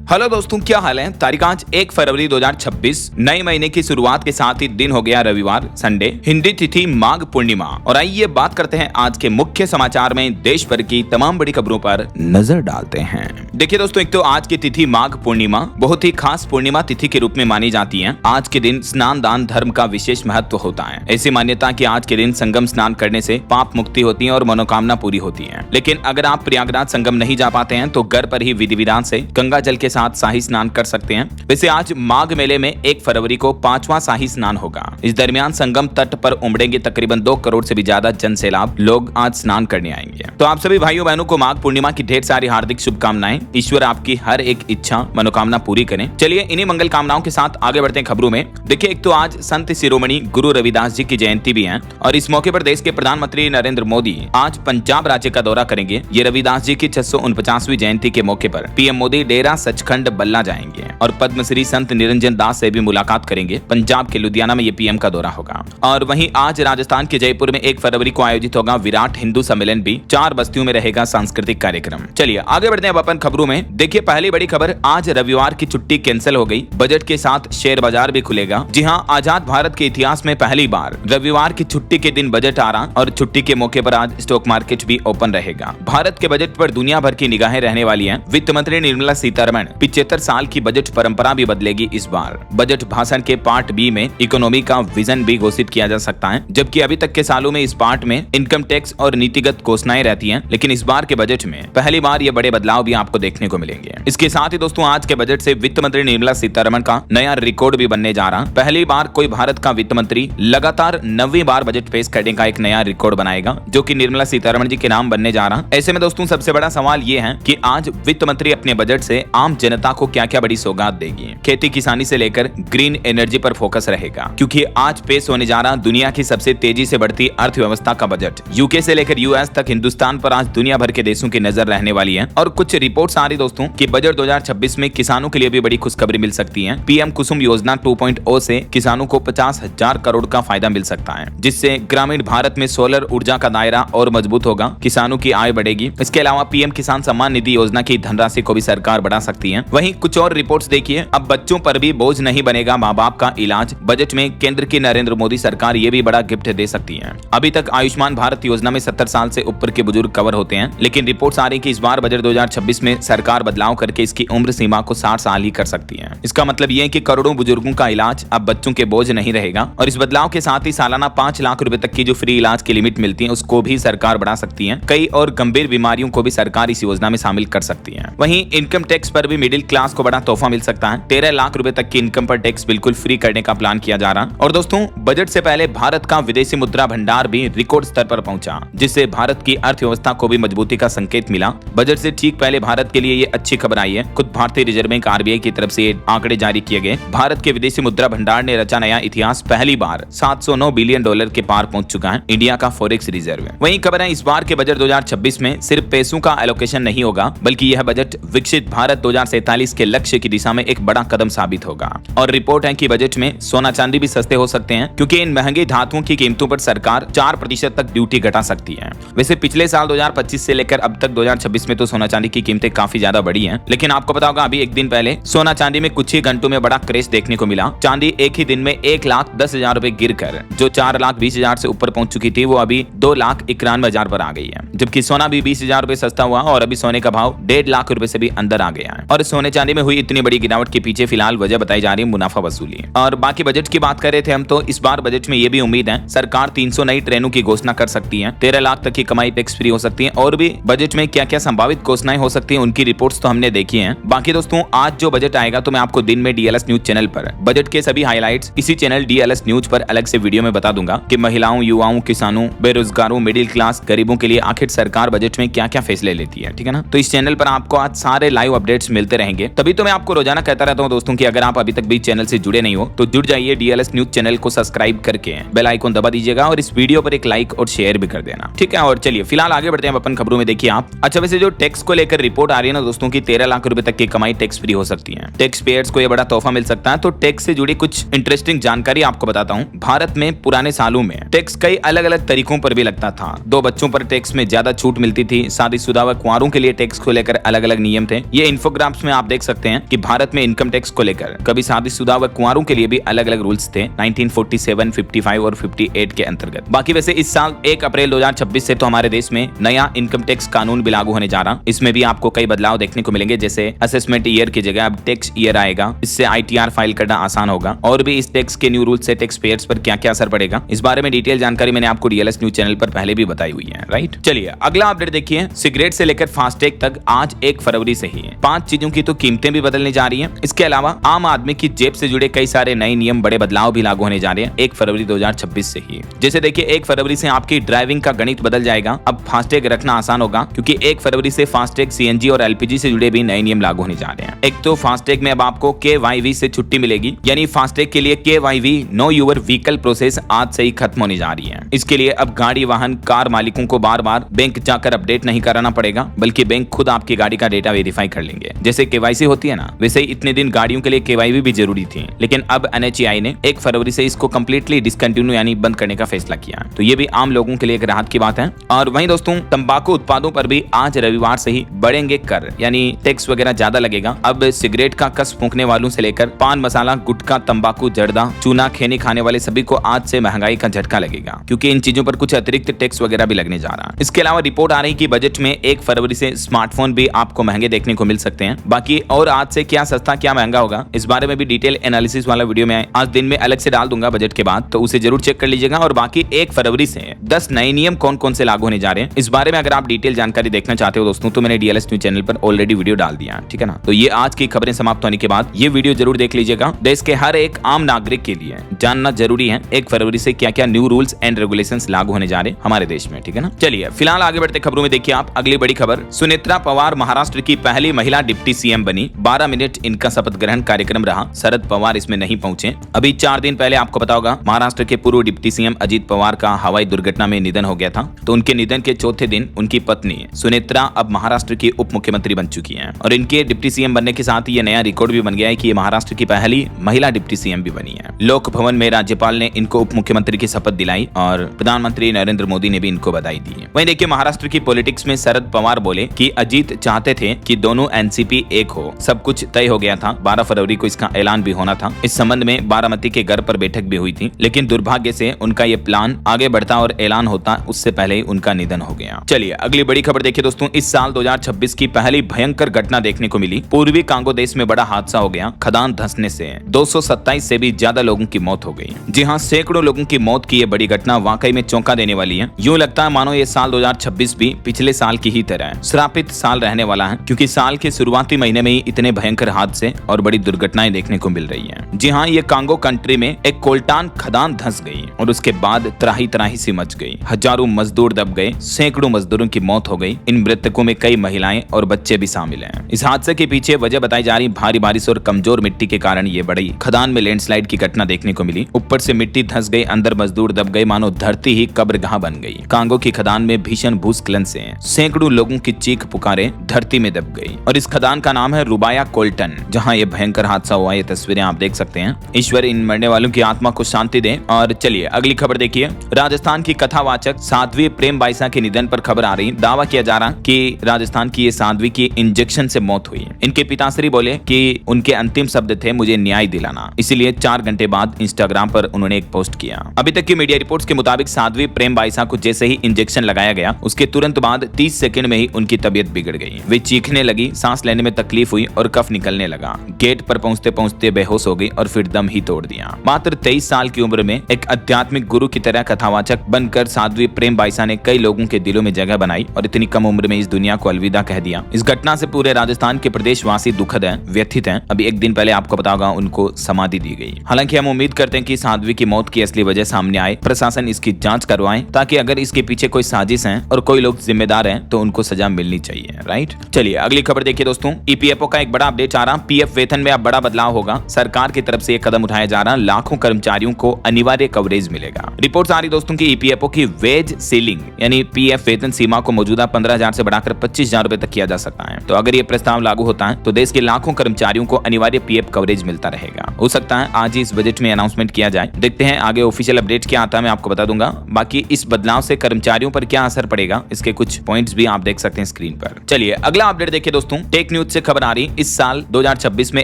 Hello दोस्तों, क्या हाल है। तारीख आज 1 फरवरी 2026, नए महीने की शुरुआत के साथ ही दिन हो गया रविवार, संडे, हिंदी तिथि माघ पूर्णिमा। और आइए बात करते हैं आज के मुख्य समाचार में देश भर की तमाम बड़ी खबरों पर नजर डालते हैं। देखिए दोस्तों, एक तो आज की तिथि माघ पूर्णिमा बहुत ही खास पूर्णिमा तिथि के रूप में मानी जाती है। आज के दिन स्नान दान धर्म का विशेष महत्व होता है। ऐसी मान्यता कि आज के दिन संगम स्नान करने से पाप मुक्ति होती है और मनोकामना पूरी होती है। लेकिन अगर आप प्रयागराज संगम नहीं जा पाते हैं तो घर पर ही विधि विधान से गंगा जल के साथ शाही स्नान कर सकते हैं। वैसे आज माघ मेले में 1 फरवरी को 5वां शाही स्नान होगा। इस दरमियान संगम तट पर उमड़ेंगे तकरीबन 2 करोड़ से भी ज्यादा जन सैलाब लोग आज स्नान करने आएंगे। तो आप सभी भाइयों बहनों को माघ पूर्णिमा की ढेर सारी हार्दिक शुभकामनाएं। ईश्वर आपकी हर एक इच्छा मनोकामना पूरी करें। चलिए इन्हीं मंगल कामनाओं के साथ आगे बढ़ते हैं खबरों में। देखिए, एक तो आज संत शिरोमणि गुरु रविदास जी की जयंती भी है और इस मौके पर देश के प्रधानमंत्री नरेंद्र मोदी आज पंजाब राज्य का दौरा करेंगे। ये रविदास जी की 649वीं जयंती के मौके पर पीएम मोदी डेरा सचखंड बल्ला जाएंगे और पद्मश्री संत निरंजन दास से भी मुलाकात करेंगे। पंजाब के लुधियाना में ये पीएम का दौरा होगा। और वहीं आज राजस्थान के जयपुर में 1 फरवरी को आयोजित होगा विराट हिंदू सम्मेलन भी। 4 बस्तियों में रहेगा सांस्कृतिक कार्यक्रम। चलिए आगे बढ़ते हैं अपन खबरों में। देखिए, पहली बड़ी खबर, आज रविवार की छुट्टी कैंसिल हो गई। बजट के साथ शेयर बाजार भी खुलेगा। जी हां, आजाद भारत के इतिहास में पहली बार रविवार की छुट्टी के दिन बजट आ रहा और छुट्टी के मौके पर आज स्टॉक मार्केट भी ओपन रहेगा। भारत के बजट पर दुनिया भर की निगाहें रहने वाली हैं। वित्त मंत्री निर्मला सीतारमण 75 साल की बजट परंपरा भी बदलेगी इस बार। बजट भाषण के पार्ट बी में इकोनॉमी का विजन भी घोषित किया जा सकता है, जबकि अभी तक के सालों में इस पार्ट में इनकम टैक्स और नीतिगत घोषणाएं रहती हैं। लेकिन इस बार के बजट में पहली बार ये बड़े बदलाव भी आपको देखने को मिलेंगे। इसके साथ ही दोस्तों, आज के बजट से वित्त मंत्री निर्मला सीतारमण का नया रिकॉर्ड भी बनने जा रहा। पहली बार कोई भारत का वित्त मंत्री लगातार 9वीं बार बजट पेश करने का एक नया रिकॉर्ड बनाएगा, जो कि निर्मला सीतारमण जी के नाम बनने जा रहा। ऐसे में दोस्तों, सबसे बड़ा सवाल ये है कि आज वित्त मंत्री अपने बजट से आम जनता को क्या क्या बड़ी सौगात देगी। खेती किसानी से लेकर ग्रीन एनर्जी पर फोकस रहेगा, क्योंकि आज पेश होने जा रहा दुनिया की सबसे तेजी से बढ़ती अर्थव्यवस्था का बजट। यूके से लेकर यूएस तक हिंदुस्तान पर आज दुनिया भर के देशों की नजर रहने वाली है। और कुछ रिपोर्ट्स आ रही दोस्तों कि बजट 2026 में किसानों के लिए भी बड़ी खुशखबरी मिल सकती है। पीएम कुसुम योजना 2.0 से किसानों को 50,000 करोड़ का फायदा मिल सकता है, जिससे ग्रामीण भारत में सोलर ऊर्जा का दायरा और मजबूत होगा, किसानों की आय बढ़ेगी। इसके अलावा पीएम किसान सम्मान निधि योजना की धनराशि को भी सरकार बढ़ा सकती है। वहीं कुछ और रिपोर्ट्स देखिए, अब बच्चों पर भी बोझ नहीं बनेगा माँ बाप का इलाज। बजट में केंद्र की नरेंद्र मोदी सरकार ये भी बड़ा गिफ्ट दे सकती है। अभी तक आयुष्मान भारत योजना में 70 साल से ऊपर के बुजुर्ग कवर होते हैं, लेकिन रिपोर्ट्स आ रही कि इस बार बजट 2026 में सरकार बदलाव करके इसकी उम्र सीमा को 60 साल ही कर सकती है। इसका मतलब ये है कि करोड़ों बुजुर्गों का इलाज अब बच्चों के बोझ नहीं रहेगा। और इस बदलाव के साथ ही सालाना 5 लाख रुपए तक की जो फ्री इलाज की लिमिट मिलती है उसको भी सरकार बढ़ा सकती है। कई और गंभीर बीमारियों को भी सरकार इस योजना में शामिल कर सकती है। वहीं इनकम टैक्स पर भी मिडिल क्लास को बड़ा तोहफा मिल सकता है। 13 लाख रुपए तक की इनकम पर टैक्स बिल्कुल फ्री करने का प्लान किया जा रहा। और दोस्तों, बजट से पहले भारत का विदेशी मुद्रा भंडार भी रिकॉर्ड स्तर पर पहुंचा, जिससे भारत की अर्थव्यवस्था को भी मजबूती का संकेत मिला। बजट से ठीक पहले भारत के लिए ये अच्छी खबर आई है। खुद भारतीय रिजर्व बैंक आरबीआई की तरफ से आंकड़े जारी किए गए। भारत के विदेशी मुद्रा भंडार ने रचा नया इतिहास। पहली बार $709 बिलियन के पार पहुंच चुका है इंडिया का फॉरेक्स रिजर्व। वहीं खबर है, इस बार के बजट 2026 में सिर्फ पैसों का एलोकेशन नहीं होगा, बल्कि यह बजट विकसित भारत 2047 के लक्ष्य की दिशा में एक बड़ा कदम साबित होगा। और रिपोर्ट है कि बजट में सोना चांदी भी सस्ते हो सकते हैं, क्योंकि इन महंगे धातुओं की कीमतों पर सरकार 4% तक ड्यूटी घटा सकती है। वैसे पिछले साल 2025 से लेकर अब तक 2026 में तो सोना चांदी की कीमतें काफी ज्यादा बढ़ी हैं। लेकिन आपको पता होगा, अभी एक दिन पहले सोना चांदी में कुछ ही घंटों में बड़ा क्रैश देखने को मिला। चांदी एक ही दिन में 1,10,000 रुपए गिरकर जो 4,20,000 से ऊपर पहुंच चुकी थी, वो अभी 2,91,000 पर आ गई है। जबकि सोना भी 20,000 रुपए सस्ता हुआ और अभी सोने का भाव 1.5 लाख रुपए से भी अंदर आ गया है। और सोने चांदी में हुई इतनी बड़ी गिरावट के पीछे फिलहाल वजह बताई जा रही है मुनाफा वसूली। और बाकी बजट की बात कर रहे थे हम, तो इस बार बजट में ये भी उम्मीद है सरकार 300 नई ट्रेनों की घोषणा कर सकती है। 13 लाख तक की कमाई टैक्स फ्री हो सकती है। और भी बजट में क्या क्या संभावित घोषणाएं हो सकती है, उनकी रिपोर्ट्स तो हमने देखी हैं। बाकी दोस्तों, आज जो बजट आएगा तो मैं आपको दिन में डीएलएस न्यूज चैनल पर बजट के सभी हाईलाइट्स इसी चैनल डीएलएस न्यूज पर अलग से वीडियो में बता दूंगा कि महिलाओं, युवाओं, किसानों, बेरोजगारों, मिडिल क्लास, गरीबों के लिए आखिर सरकार बजट में क्या क्या फैसले लेती है। ठीक है ना। तो इस चैनल पर आपको आज सारे लाइव अपडेट्स मिलते रहेंगे। तभी तो मैं आपको रोजाना कहता रहता हूं दोस्तों कि अगर आप अभी तक भी चैनल से जुड़े नहीं हो तो जुड़ जाइए। डीएलएस न्यूज चैनल को सब्सक्राइब करके बेल आइकन दबा दीजिएगा और इस वीडियो पर एक लाइक और शेयर भी कर देना। ठीक है। और चलिए फिलहाल आगे बढ़ते हैं अपन खबरों में। देखिए आप, अच्छा वैसे जो टैक्स को लेकर रिपोर्ट आ रही है ना दोस्तों की 13 लाख रुपए तक की कमाई टैक्स फ्री हो सकती है। टैक्स पेयर्स को यह बड़ा तोहफा मिल सकता है। तो टैक्स से जुड़ी कुछ इंटरेस्टिंग जानकारी आपको बताता हूँ। भारत में पुराने सालों में टैक्स कई अलग अलग तरीकों पर भी लगता था। 2 बच्चों पर टैक्स में ज्यादा छूट मिलती थी। शादीशुदा व कुंवारों के लिए टैक्स को लेकर अलग अलग नियम थे। ये इन्फोग्राफ्स ग्राफ्स में आप देख सकते हैं कि भारत में इनकम टैक्स को लेकर कभी शादीशुदा व कुंवारों के लिए भी अलग अलग रूल्स थे 1947, 55 और 58 के अंतर्गत। बाकी वैसे इस साल 1 अप्रैल 2026 से तो हमारे देश में नया इनकम टैक्स कानून भी लागू होने जा रहा। इसमें भी आपको कई बदलाव देखने को मिलेंगे, जैसे असेसमेंट ईयर की जगह अब टैक्स ईयर आएगा। इससे ITR फाइल करना आसान होगा। और भी इस टैक्स के न्यू रूल से टैक्स पेयर्स पर क्या क्या असर पड़ेगा, इस बारे में डिटेल जानकारी मैंने आपको DLS न्यूज चैनल पर पहले भी बताई हुई है, राइट। चलिए अगला अपडेट देखिए। सिगरेट से लेकर फास्टैग तक आज 1 फरवरी से ही 5 चीजों की तो कीमतें भी बदलने जा रही है। इसके अलावा आम आदमी की जेब से जुड़े कई सारे नए नियम, बड़े बदलाव भी लागू होने जा रहे हैं 1 फरवरी 2026 से ही। जैसे देखिए 1 फरवरी से आपकी ड्राइविंग का गणित बदल जाएगा। अब फास्टैग रखना आसान होगा क्योंकि 1 फरवरी से फास्टैग, CNG और LPG से जुड़े भी नए नियम लागू होने जा रहे हैं। एक तो फास्टैग में अब आपको KYV से छुट्टी मिलेगी, यानी फास्टैग के लिए KYV know your vehicle process आज से ही खत्म होने जा रही है। इसके लिए अब गाड़ी, वाहन, कार मालिकों को बार बार बैंक जाकर अपडेट नहीं कराना पड़ेगा, बल्कि बैंक खुद आपकी गाड़ी का डेटा वेरीफाई कर लेंगे। जैसे KYC होती है ना, वैसे ही इतने दिन गाड़ियों के लिए KYV भी जरूरी थी, लेकिन अब NHAI ने 1 फरवरी से इसको कंप्लीटली डिसकंटिन्यू यानी बंद करने का फैसला किया। तो ये भी आम लोगों के लिए एक राहत की बात है। और वहीं दोस्तों तंबाकू उत्पादों पर भी आज रविवार से ही बढ़ेंगे कर, यानी टैक्स वगैरह ज्यादा लगेगा। अब सिगरेट का कस फूंकने वालों से लेकर पान मसाला, गुटखा, तंबाकू, जर्दा, चूना, खैनी खाने वाले सभी को आज से महंगाई का झटका लगेगा, क्योंकि इन चीजों पर कुछ अतिरिक्त टैक्स वगैरह भी लगने जा रहा है। इसके अलावा रिपोर्ट आ रही कि बजट में 1 फरवरी से स्मार्टफोन भी आपको महंगे देखने को मिल सकते हैं। बाकी और आज से क्या सस्ता क्या महंगा होगा, इस बारे में भी डिटेल एनालिसिस वाला वीडियो में आज दिन में अलग से डाल दूंगा बजट के बाद, तो उसे जरूर चेक कर लीजिएगा। और बाकी 1 फरवरी से 10 नए नियम कौन कौन से लागू होने जा रहे हैं, इस बारे में अगर आप डिटेल जानकारी देखना चाहते हो दोस्तों, तो मैंने DLS न्यूज चैनल पर ऑलरेडी वीडियो डाल दिया, ठीक है ना। तो ये आज की खबरें समाप्त होने के बाद ये वीडियो जरूर देख लीजिएगा। देश के हर एक आम नागरिक के लिए जानना जरूरी है 1 फरवरी से क्या क्या न्यू रूल्स एंड रेगुलेशंस लागू होने जा रहे हैं हमारे देश में, ठीक है ना। चलिए फिलहाल आगे बढ़ते खबरों में देखिए आप अगली बड़ी खबर। सुनेत्रा पवार महाराष्ट्र की पहली महिला डिप्टी CM बनी। 12 मिनट इनका शपथ ग्रहण कार्यक्रम रहा। शरद पवार इसमें नहीं पहुंचे। अभी 4 दिन पहले आपको पता होगा महाराष्ट्र के पूर्व डिप्टी CM अजित पवार का हवाई दुर्घटना में निधन हो गया था। तो उनके निधन के चौथे दिन उनकी पत्नी सुनेत्रा अब महाराष्ट्र की उप मुख्यमंत्री बन चुकी हैं। और इनके डिप्टी CM बनने के साथ ये नया रिकॉर्ड भी बन गया है कि ये महाराष्ट्र की पहली महिला डिप्टी CM भी बनी है। लोक भवन में राज्यपाल ने इनको उप मुख्यमंत्री की शपथ दिलाई और प्रधानमंत्री नरेंद्र मोदी ने भी इनको बधाई दी है। वहीं देखिए महाराष्ट्र की पॉलिटिक्स में शरद पवार बोले कि अजीत चाहते थे कि दोनों NCP एक हो। सब कुछ तय हो गया था। 12 फरवरी को इसका ऐलान भी होना था। इस संबंध में बारामती के घर पर बैठक भी हुई थी, लेकिन दुर्भाग्य से उनका ये प्लान आगे बढ़ता और ऐलान होता उससे पहले ही उनका निधन हो गया। चलिए अगली बड़ी खबर देखिए दोस्तों। इस साल 2026 की पहली भयंकर घटना देखने को मिली। पूर्वी कांगो देश में बड़ा हादसा हो गया। खदान धंसने से 227 से भी ज्यादा लोगों की मौत हो गई। जी हाँ, सैकड़ों लोगों की मौत की ये बड़ी घटना वाकई में चौंका देने वाली है। यूं लगता है मानो ये साल 2026 भी पिछले साल की ही तरह है, श्रापित साल रहने वाला है, क्योंकि साल के शुरुआती महीने में ही इतने भयंकर हादसे और बड़ी दुर्घटनाएं देखने को मिल रही हैं। जी हाँ, ये कांगो कंट्री में एक कोल्टान खदान धंस गई और उसके बाद त्राही त्राही सी मच गई। हजारों मजदूर दब गए, सैकड़ों मजदूरों की मौत हो गई। इन मृतकों में कई महिलाएं और बच्चे भी शामिल हैं। इस हादसे के पीछे वजह बताई जा रही भारी बारिश और कमजोर मिट्टी के कारण ये बड़ी खदान में लैंडस्लाइड की घटना देखने को मिली। ऊपर से मिट्टी धंस गई, अंदर मजदूर दब गए, मानो धरती ही कब्रगाह बन गई। कांगो की खदान में भीषण भूस्खलन से सैकड़ों लोगों की चीख पुकारे धरती में दब गई। और इस खदान का नाम है रुबाया कोल्टन, जहां ये भयंकर हादसा हुआ। ये तस्वीरें आप देख सकते हैं। ईश्वर इन मरने वालों की आत्मा को शांति दे। और चलिए अगली खबर देखिए। राजस्थान की कथावाचक साध्वी प्रेम बाइसा के निधन पर खबर आ रही। दावा किया जा रहा कि राजस्थान की ये साध्वी की इंजेक्शन से मौत हुई। इनके पिताश्री बोले कि उनके अंतिम शब्द थे मुझे न्याय दिलाना। इसीलिए 4 घंटे बाद इंस्टाग्राम पर उन्होंने एक पोस्ट किया। अभी तक की मीडिया रिपोर्ट्स के मुताबिक साध्वी प्रेम बाइसा को जैसे ही इंजेक्शन लगाया गया उसके तुरंत बाद 30 सेकंड में ही उनकी तबीयत बिगड़ गई। वे चीखने लगी, सांस लेने में तकलीफ हुई और कफ निकलने लगा। गेट पर पहुंचते पहुंचते बेहोश हो गई और फिर दम ही तोड़ दिया। मात्र 23 साल की उम्र में एक आध्यात्मिक गुरु की तरह कथावाचक बनकर साध्वी प्रेम बाइसा ने कई लोगों के दिलों में जगह बनाई और इतनी कम उम्र में इस दुनिया को अलविदा कह दिया। इस घटना से पूरे राजस्थान के प्रदेशवासी दुखद हैं, व्यथित हैं। अभी एक दिन पहले आपको पता होगा उनको समाधि दी गई। हालांकि हम उम्मीद करते हैं कि साध्वी की मौत की असली वजह सामने आए, प्रशासन इसकी जांच करवाए, ताकि अगर इसके पीछे कोई साजिश है और कोई लोग जिम्मेदार हैं तो उनको सजा मिलनी चाहिए, राइट। चलिए अगली खबर देखिए दोस्तों। EPFO का एक बड़ा अपडेट आ रहा। PF वेतन में अब बड़ा बदलाव होगा। सरकार की तरफ से एक कदम उठाया जा रहा। लाखों कर्मचारियों को अनिवार्य कवरेज मिलेगा। रिपोर्ट्स आ रही दोस्तों की EPFO की वेज सीलिंग यानी PF वेतन सीमा को मौजूदा 15,000 से बढ़ाकर 25,000 रुपए तक किया जा सकता है। तो अगर ये प्रस्ताव लागू होता है तो देश के लाखों कर्मचारियों को अनिवार्य PF कवरेज मिलता रहेगा। हो सकता है आज ही इस बजट में अनाउंसमेंट किया जाए। देखते हैं आगे ऑफिशियल अपडेट क्या आता है, मैं आपको बता दूंगा। बाकी इस बदलाव से कर्मचारियों पर क्या असर पड़ेगा इसके कुछ पॉइंट्स भी आप देख सकते हैं स्क्रीन पर। चलिए अगला अपडेट देखिए दोस्तों। टेक न्यूज न्यूज से खबर आ रही, इस साल 2026 में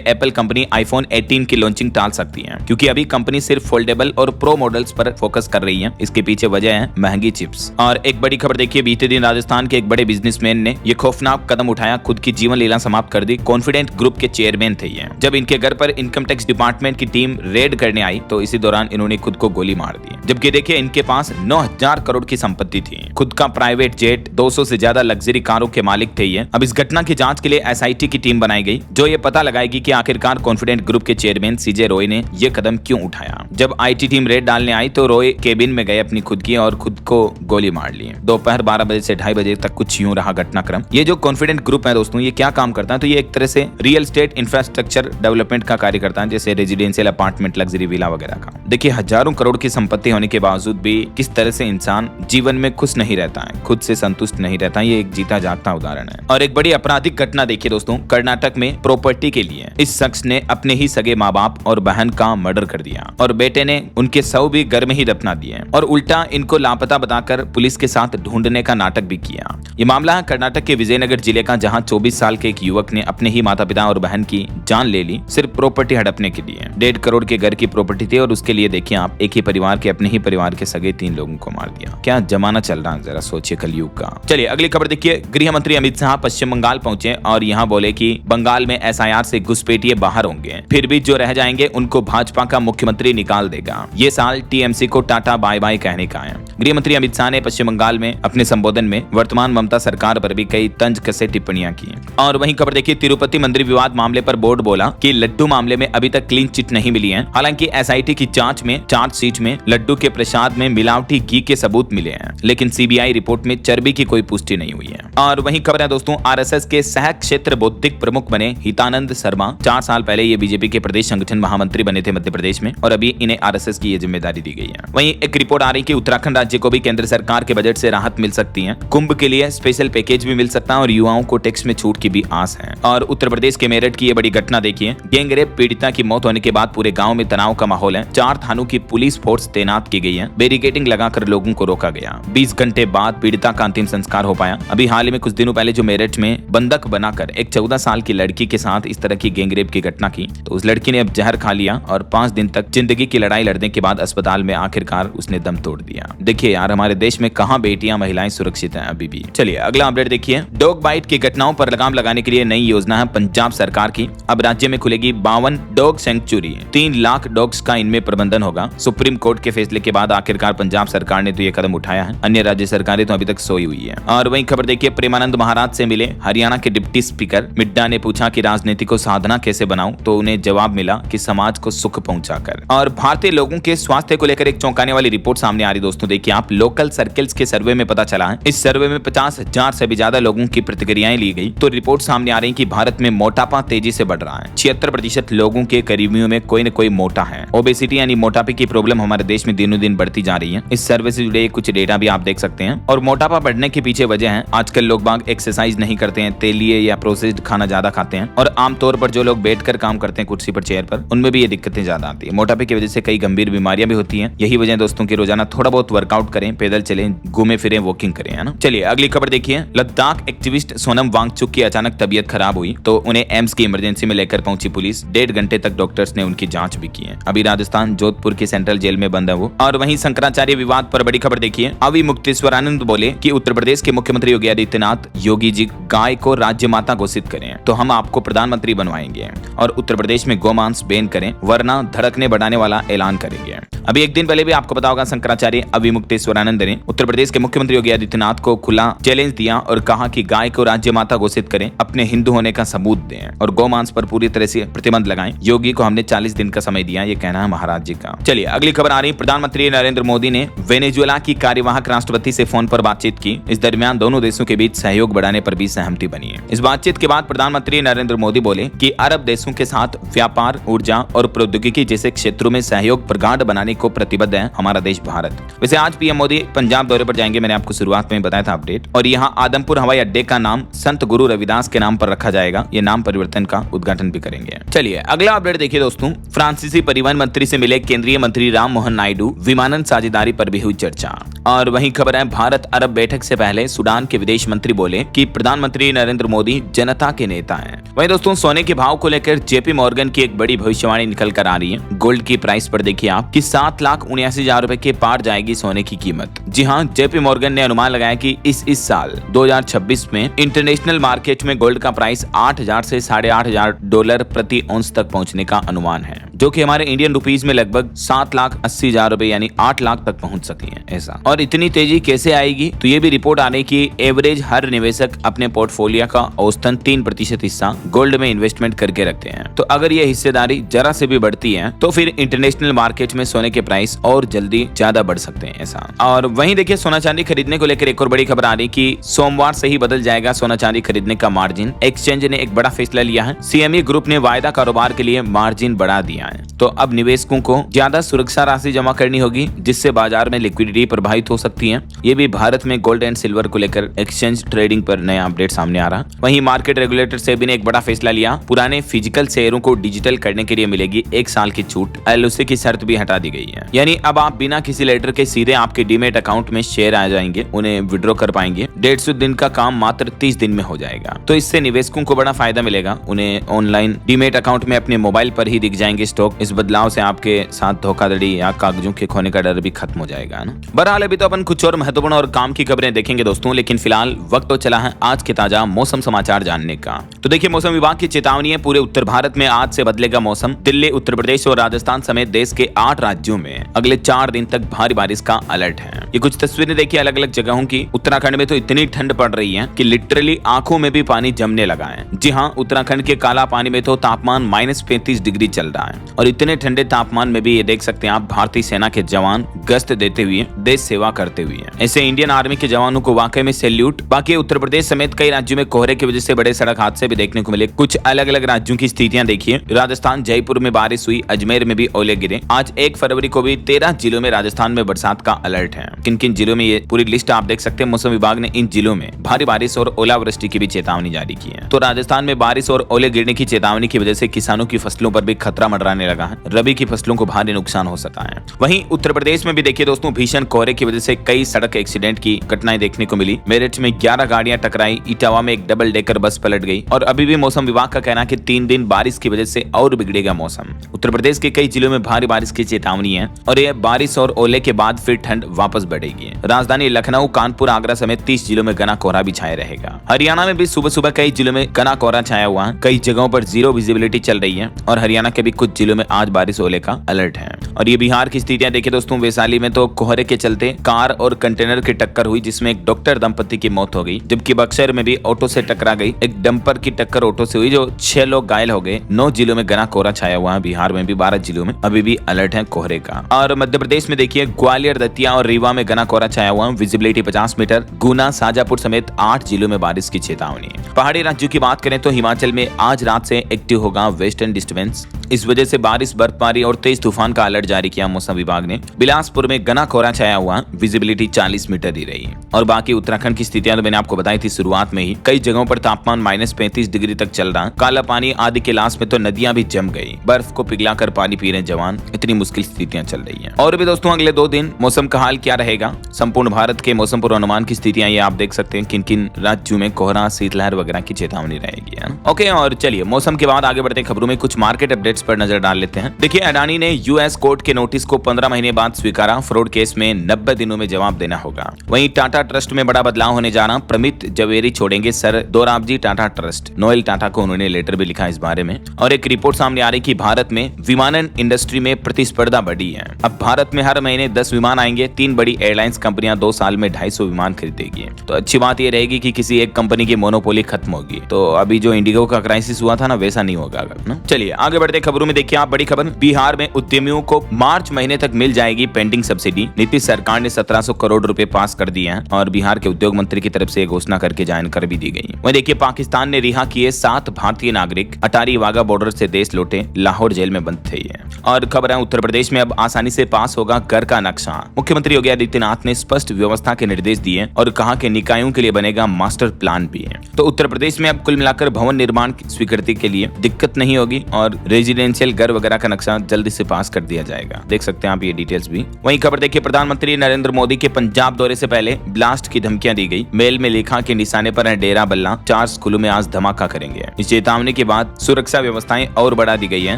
एप्पल कंपनी आईफोन 18 की लॉन्चिंग टाल सकती है, क्योंकि अभी कंपनी सिर्फ फोल्डेबल और प्रो मॉडल्स पर फोकस कर रही है। इसके पीछे वजह है महंगी चिप्स। और एक बड़ी खबर देखिए, बीते दिन राजस्थान के एक बड़े बिजनेसमैन ने ये खौफनाक कदम उठाया, खुद की जीवन लीला समाप्त कर दी। कॉन्फिडेंट ग्रुप के चेयरमैन थे ये। जब इनके घर पर इनकम टैक्स डिपार्टमेंट की टीम रेड करने आई तो इसी दौरान इन्होंने खुद को गोली मार दी। जबकि देखिए इनके पास 9,000 करोड़ की संपत्ति थी, खुद का प्राइवेट जेट, 200 से ज्यादा लग्जरी कारों के मालिक थे ये। अब इस घटना की जांच के लिए एसआईटी की टीम बनाई गई, जो ये पता लगाएगी कि आखिरकार कॉन्फिडेंट ग्रुप के चेयरमैन सीजे रॉय ने ये कदम क्यों उठाया। जब आईटी टीम रेड डालने आई तो रॉय केबिन में गए अपनी खुद की और खुद को गोली मार ली। दोपहर 12 बजे से 2:30 बजे तक कुछ यूं रहा घटनाक्रम। ये जो कॉन्फिडेंट ग्रुप है दोस्तों, ये क्या काम करता है? तो ये एक तरह से रियल एस्टेट इंफ्रास्ट्रक्चर डेवलपमेंट का कार्य करता है, जैसे रेजिडेंशियल अपार्टमेंट, लग्जरी विला वगैरह का। देखिए हजारों करोड़ की संपत्ति होने के बावजूद भी किस तरह से इंसान जीवन में खुश नहीं रहता है, खुद से संतुष्ट नहीं रहता, ये एक जीता जागता उदाहरण है। और एक बड़ी आपराधिक घटना देखिए दोस्तों, कर्नाटक में प्रॉपर्टी के लिए इस शख्स ने अपने ही सगे माँ बाप और बहन का मर्डर कर दिया और बेटे ने उनके शव भी घर में ही दफना दिए और उल्टा इनको लापता बताकर पुलिस के साथ ढूंढने का नाटक भी किया। ये मामला है कर्नाटक के विजयनगर जिले का, जहां 24 साल के एक युवक ने अपने ही माता पिता और बहन की जान ले ली सिर्फ प्रॉपर्टी हड़पने के लिए। 1.5 करोड़ के घर की प्रॉपर्टी थी और उसके लिए देखिए आप, एक ही परिवार के, अपने ही परिवार के सगे 3 लोगों को मार दिया। क्या जमाना चल रहा है, जरा सोचिए कलयुग का। चलिए अगली खबर देखिए, गृह मंत्री अमित शाह पश्चिम बंगाल पहुंचे और यहां बोले कि बंगाल में एसआईआर से घुसपैठिए बाहर होंगे, फिर भी जो रह जाएंगे उनको भाजपा का मुख्यमंत्री निकाल देगा। ये साल टीएमसी को टाटा बाय बाय कहने का है। गृह मंत्री अमित शाह ने पश्चिम बंगाल में अपने संबोधन में वर्तमान ममता सरकार पर भी कई तंज कसे टिप्पणियां की। और वहीं खबर देखिए, तिरुपति मंदिर विवाद मामले पर बोर्ड बोला कि लड्डू मामले में अभी तक क्लीन चिट नहीं मिली है। हालांकि एसआईटी की जांच में चार्जशीट में लड्डू के प्रसाद में मिलावटी घी के सबूत मिले हैं, लेकिन सीबीआई रिपोर्ट में चर्बी की कोई पुष्टि नहीं हुई है। और वहीं खबर है दोस्तों, आरएसएस के सह क्षेत्र बौद्धिक प्रमुख बने हितानंद शर्मा। 4 साल पहले ये बीजेपी के प्रदेश संगठन महामंत्री बने थे मध्य प्रदेश में और अभी इन्हें आरएसएस की ये जिम्मेदारी दी गई है। वहीं एक रिपोर्ट आ रही कि उत्तराखंड राज्य को भी केंद्र सरकार के बजट से राहत मिल सकती है, कुंभ के लिए स्पेशल पैकेज भी मिल सकता है और युवाओं को टैक्स में छूट की भी आस है। और उत्तर प्रदेश के मेरठ की ये बड़ी घटना देखिए, गैंग रेप पीड़िता की मौत होने के बाद पूरे गांव में तनाव का माहौल है। 4 थानों की पुलिस फोर्स तैनात की गई है, बैरिकेडिंग लगाकर लोगों को रोका गया। 20 घंटे बाद पीड़िता का अंतिम संस्कार हो पाया। अभी हाल ही में कुछ दिनों पहले जो मेरठ में बंधक बनाकर एक 14 साल की लड़की के साथ इस तरह की गैंग रेप की घटना की, तो उस लड़की ने अब जहर खा लिया और 5 दिन तक जिंदगी की लड़ाई लड़ने के बाद अस्पताल में आखिरकार उसने दम तोड़ दिया। देखिए यार, हमारे देश में कहां बेटियां महिलाएं सुरक्षित हैं अभी भी। चलिए अगला अपडेट देखिए, डॉग बाइट की घटनाओं पर लगाम लगाने के लिए नई योजना है पंजाब सरकार की। अब राज्य में खुलेगी 52 डॉग सेंचुरी, 3 लाख डॉग्स का इनमें प्रबंधन होगा। सुप्रीम कोर्ट के फैसले के बाद आखिरकार पंजाब सरकार ने तो ये कदम उठाया है, अन्य राज्य सरकारें तो अभी तक सोई हुई है। और वहीं खबर देखिए, प्रेमानंद महाराज से मिले हरियाणा के डिप्टी स्पीकर। मिड्डा ने पूछा कि राजनीति को साधना कैसे बनाऊं, तो उन्हें जवाब मिला कि समाज को सुख पहुंचाकर। और भारतीय लोगों के स्वास्थ्य को लेकर एक चौंकाने वाली रिपोर्ट सामने आ रही दोस्तों। देखिए आप, लोकल सर्कल्स के सर्वे में पता चला है, इस सर्वे में 50,000 से भी ज्यादा लोगों की प्रतिक्रियाएं ली गई। तो रिपोर्ट सामने आ रही कि भारत में मोटापा तेजी से बढ़ रहा है। 76% लोगों के करीबियों में कोई न कोई मोटा है। ओबेसिटी यानी मोटापे की प्रॉब्लम हमारे देश में दिनों दिन बढ़ती जा रही है। इस सर्वे से जुड़े कुछ डेटा भी आप देख सकते हैं। और मोटापा बढ़ने के पीछे वजह है, आजकल लोग बाग एक्सरसाइज नहीं करते हैं, तेलीय या प्रोसेस्ड खाना ज्यादा खाते हैं और आमतौर पर जो लोग बैठकर काम करते हैं कुर्सी पर, चेयर पर, उनमें भी ये दिक्कतें ज्यादा आती है। मोटापे की वजह से कई गंभीर बीमारियां भी होती हैं। यही वजह दोस्तों की रोजाना थोड़ा बहुत वर्कआउट करें, पैदल चलें, घूमे फिरें, वॉकिंग करें, है ना। चलिए अगली खबर देखिए, लद्दाख एक्टिविस्ट सोनम वांगचुक की अचानक तबीयत खराब हुई तो उन्हें एम्स की इमरजेंसी में लेकर पहुंची पुलिस। 1.5 घंटे तक डॉक्टर्स ने उनकी जांच भी की है। अभी राजस्थान जोधपुर की सेंट्रल जेल में बंद है वो। और वहीं शंकराचार्य विवाद पर बड़ी खबर देखिए, अवि मुक्तेश्वरानंद बोले कि उत्तर प्रदेश के मुख्यमंत्री योगी आदित्यनाथ, योगी जी गाय को राज्य माता घोषित करें तो हम आपको प्रधानमंत्री बनवाएंगे और उत्तर प्रदेश में गोमांस बैन करें वरना धड़कने बढ़ाने वाला ऐलान करेंगे। अभी एक दिन पहले भी आपको पता होगा, शंकराचार्य अवि मुक्तेश्वरानंद ने उत्तर प्रदेश के मुख्यमंत्री योगी आदित्यनाथ को खुला चैलेंज दिया और कहा कि गाय को राज्य माता घोषित करें, अपने हिंदू होने का सबूत दें और गोमांस पर पूरी तरह से प्रतिबंध लगाएं। योगी को हमने 40 दिन का समय दिया, ये कहना है महाराज जी का। चलिए अगली खबर आ रही, प्रधानमंत्री नरेंद्र मोदी ने वेनेजुएला की कार्यवाहक राष्ट्रपति से फोन पर बातचीत की। इस दरमियान दोनों देशों के बीच सहयोग बढ़ाने पर भी सहमति बनी है। इस बातचीत के बाद प्रधानमंत्री नरेंद्र मोदी बोले कि अरब देशों के साथ व्यापार, ऊर्जा और प्रौद्योगिकी जैसे क्षेत्रों में सहयोग प्रगाढ़ बनाने को प्रतिबद्ध है हमारा देश भारत। वैसे आज पीएम मोदी पंजाब दौरे पर जाएंगे, मैंने आपको शुरुआत में बताया था अपडेट। और यहाँ आदमपुर हवाई अड्डे का नाम संत गुरु रविदास के नाम पर रखा जाएगा। ये नाम परिवर्तन का उद्घाटन भी करेंगे। चलिए अगला अपडेट देखिए दोस्तों, फ्रांसीसी परिवहन मंत्री से मिले केंद्रीय मंत्री राम मोहन नायडू, विमानन साझेदारी पर भी हुई चर्चा। और वहीं खबर है, भारत अरब बैठक से पहले सूडान के विदेश मंत्री बोले कि प्रधानमंत्री नरेंद्र मोदी जनता के नेता हैं। वहीं दोस्तों सोने के भाव को लेकर जेपी मॉर्गन की एक बड़ी भविष्यवाणी निकल कर आ रही है। गोल्ड की प्राइस पर देखिए आप कि 7,79,000 रुपए के पार जाएगी सोने की कीमत। जी हाँ, जेपी मॉर्गन ने अनुमान लगाया कि इस साल 2026 में इंटरनेशनल मार्केट में गोल्ड का प्राइस 8,000 से $8,500 प्रति औंस तक पहुंचने का अनुमान है, जो कि हमारे इंडियन रुपीस में लगभग 7,80,000 रुपए यानी 8 लाख तक पहुंच सके हैं ऐसा। और इतनी तेजी कैसे आएगी, तो ये भी रिपोर्ट आ रही कि एवरेज हर निवेशक अपने पोर्टफोलियो का औसतन 3% हिस्सा गोल्ड में इन्वेस्टमेंट करके रखते हैं। तो अगर ये हिस्सेदारी जरा से भी बढ़ती है तो फिर इंटरनेशनल मार्केट में सोने के प्राइस और जल्दी ज्यादा बढ़ सकते हैं ऐसा। और वहीं देखिए सोना चांदी खरीदने को लेकर एक और बड़ी खबर आ रही कि सोमवार से ही बदल जाएगा सोना चांदी खरीदने का मार्जिन। एक्सचेंज ने एक बड़ा फैसला लिया है। सीएमई ग्रुप ने वायदा कारोबार के लिए मार्जिन बढ़ा दिया है। तो अब निवेशकों को ज्यादा सुरक्षा राशि जमा करनी होगी, जिससे बाजार में लिक्विडिटी प्रभावित हो सकती है। ये भी भारत में गोल्ड एंड सिल्वर को लेकर एक्सचेंज ट्रेडिंग पर नया अपडेट सामने आ रहा। वहीं मार्केट रेगुलेटर सेबी ने एक बड़ा फैसला लिया। पुराने फिजिकल शेयरों को डिजिटल करने के लिए मिलेगी 1 साल की छूट। एलओसी की शर्त भी हटा दी गई है, यानी अब आप बिना किसी लेटर के सीधे आपके डीमेट अकाउंट में शेयर आ जाएंगे, उन्हें विड्रॉ कर पाएंगे। 150 दिन का काम मात्र 30 दिन में हो जाएगा। तो इससे निवेशकों को बड़ा फायदा मिलेगा। उन्हें ऑनलाइन डीमेट अकाउंट में अपने मोबाइल पर ही दिख जाएंगे स्टॉक। इस बदलाव से आपके साथ धोखाधड़ी या कागजों के खोने का डर भी खत्म हो जाएगा ना। बहरहाल अभी तो अपन कुछ और महत्वपूर्ण और काम की खबरें देखेंगे दोस्तों, लेकिन फिलहाल वक्त तो चला है आज के ताजा मौसम समाचार जानने का। तो देखिए मौसम विभाग की चेतावनी है, पूरे उत्तर भारत में आज से बदलेगा मौसम। दिल्ली, उत्तर प्रदेश और राजस्थान समेत देश के 8 राज्यों में अगले 4 दिन तक भारी बारिश का अलर्ट है। ये कुछ तस्वीरें देखिए अलग अलग जगहों की। उत्तराखंड में तो इतनी ठंड पड़ रही है कि लिटरली आंखों में भी पानी जमने लगा है। जी हाँ, उत्तराखंड के काला पानी में तो तापमान -35 डिग्री चल रहा है। और इतने ठंडे तापमान में भी ये देख सकते हैं आप, भारतीय सेना के जवान गश्त देते हुए देश सेवा करते हुए। ऐसे इंडियन आर्मी के जवानों को वाकई में सैल्यूट। बाकी उत्तर प्रदेश समेत कई राज्यों में कोहरे की वजह से बड़े सड़क हादसे भी देखने को मिले। कुछ अलग अलग राज्यों की स्थितियां देखिए। राजस्थान जयपुर में बारिश हुई, अजमेर में भी ओले गिरे। आज 1 फरवरी को भी 13 जिलों में राजस्थान में बरसात का अलर्ट है। किन किन जिलों में ये पूरी लिस्ट आप देख सकते हैं। मौसम विभाग ने इन जिलों में भारी बारिश और ओलावृष्टि की भी चेतावनी जारी की है। तो राजस्थान में बारिश और ओले गिरने की चेतावनी की वजह से किसानों की फसलों पर भी खतरा मंडराने लगा है। रबी की फसलों को भारी नुकसान हो सकता है। वहीं उत्तर प्रदेश में भी देखिए दोस्तों, भीषण कोहरे की वजह से कई सड़क एक्सीडेंट की घटनाएं देखने को मिली। मेरठ में 11 गाड़ियां टकराई, इटावा में एक डबल डेकर बस पलट गई। और अभी भी मौसम विभाग का कहना है कि 3 दिन बारिश की वजह से और बिगड़ेगा मौसम। उत्तर प्रदेश के कई जिलों में भारी बारिश की चेतावनी है और यह बारिश और ओले के बाद फिर ठंड वापस बढ़ेगी। राजधानी लखनऊ, कानपुर, आगरा समेत 30 जिलों में घना कोहरा भी छाया रहेगा। हरियाणा में भी सुबह सुबह कई जिलों में घना कोहरा छाया हुआ है। कई जगहों पर 0 विजिबिलिटी चल रही है। और हरियाणा के भी कुछ जिलों में आज बारिश ओले का अलर्ट है। और ये बिहार की स्थितियां देखिए दोस्तों, वैशाली में तो कोहरे के चलते कार और कंटेनर की टक्कर हुई, जिसमें एक डॉक्टर दंपति की मौत हो गई। जबकि बक्सर में भी ऑटो से टकरा गई। एक डंपर की टक्कर ऑटो से हुई, जो 6 लोग घायल हो गए। 9 जिलों में घना कोहरा छाया हुआ है। बिहार में भी 12 जिलों में अभी भी अलर्ट है कोहरे का। और मध्य प्रदेश में देखिए, ग्वालियर, दतिया और रीवा में घना कोहरा छाया हुआ है। Visibility 50 metre. गुना, शाजापुर समेत 8 जिलों में बारिश की चेतावनी। पहाड़ी राज्यों की बात करें तो हिमाचल में आज रात से एक्टिव होगा वेस्टर्न डिस्टर्बेंस। इस वजह से बारिश, बर्फबारी और तेज तूफान का अलर्ट जारी किया मौसम विभाग ने। बिलासपुर में घना कोहरा छाया हुआ, विजिबिलिटी 40 मीटर ही रही। और बाकी उत्तराखंड की स्थितियां तो मैंने आपको बताई थी शुरुआत में ही। कई जगहों पर तापमान -35 डिग्री तक चल रहा। काला पानी आदि के लाश में तो नदियां भी जम गई। बर्फ को पिघलाकर पानी पी रहे जवान। इतनी मुश्किल स्थितियां चल रही हैं। और भी दोस्तों अगले 2 दिन मौसम का हाल क्या रहेगा, संपूर्ण भारत के मौसम पूर्वानुमान की स्थितियां ये आप देख सकते हैं। किन किन राज्यों में कोहरा, शीतलहर वगैरह की चेतावनी रहेगी। ओके, और चलिए मौसम के बाद आगे बढ़ते खबरों में कुछ मार्केट अपडेट्स पर नजर डाल लेते हैं। देखिए, अडानी ने यूएस कोर्ट के नोटिस को 15 महीने बाद स्वीकारा। फ्रॉड केस में 90 दिनों में जवाब देना होगा। वहीं टाटा ट्रस्ट में बड़ा बदलाव होने जा रहा। प्रमित जवेरी छोड़ेंगे sir Dorabji Tata trust. Noel Tata को उन्होंने लेटर भी लिखा इस बारे में। और एक रिपोर्ट सामने आ रही कि भारत में विमानन इंडस्ट्री में प्रतिस्पर्धा बढ़ी है। अब भारत में हर महीने 10 विमान आएंगे। 3 बड़ी एयरलाइंस कंपनियां 2 साल में 250 विमान खरीदेगी। तो अच्छी बात यह रहेगी कि किसी एक कंपनी की मोनोपोली खत्म होगी। तो अभी जो इंडिगो का क्राइसिस हुआ था ना, वैसा नहीं होगा ना। चलिए आगे बढ़ते खबरों में देखिए आप बड़ी खबर, बिहार में उद्यमियों को मार्च महीने तक मिल जाएगी पेंडिंग सब्सिडी। नीतीश सरकार ने 1700 करोड़ रुपए पास कर दिए हैं और बिहार के उद्योग मंत्री की तरफ से घोषणा करके जानकारी भी दी गई। वहीं देखिए, पाकिस्तान ने रिहा किए 7 भारतीय नागरिक। अटारी वाघा बॉर्डर से देश लौटे, लाहौर जेल में बंद थे। और खबर है उत्तर प्रदेश में अब आसानी से पास होगा घर का नक्शा। मुख्यमंत्री योगी आदित्यनाथ ने स्पष्ट व्यवस्था के निर्देश दिए और कहा कि निकायों के लिए बनेगा मास्टर प्लान भी है। तो उत्तर प्रदेश में अब कुल मिलाकर भवन निर्माण की स्वीकृति के लिए दिक्कत नहीं होगी और रेजिडेंशियल घर वगैरह का नक्शा जल्दी से पास कर दिया जाएगा। देख सकते हैं आप ये डिटेल्स भी। वहीं खबर देखिए, प्रधानमंत्री नरेंद्र मोदी के पंजाब दौरे से पहले ब्लास्ट की धमकियां दी गई। मेल में लिखा कि निशाने पर है डेरा बल्ला, 4 स्कूलों में आज धमाका करेंगे। इस चेतावनी के बाद सुरक्षा व्यवस्थाएं और बढ़ा दी गई है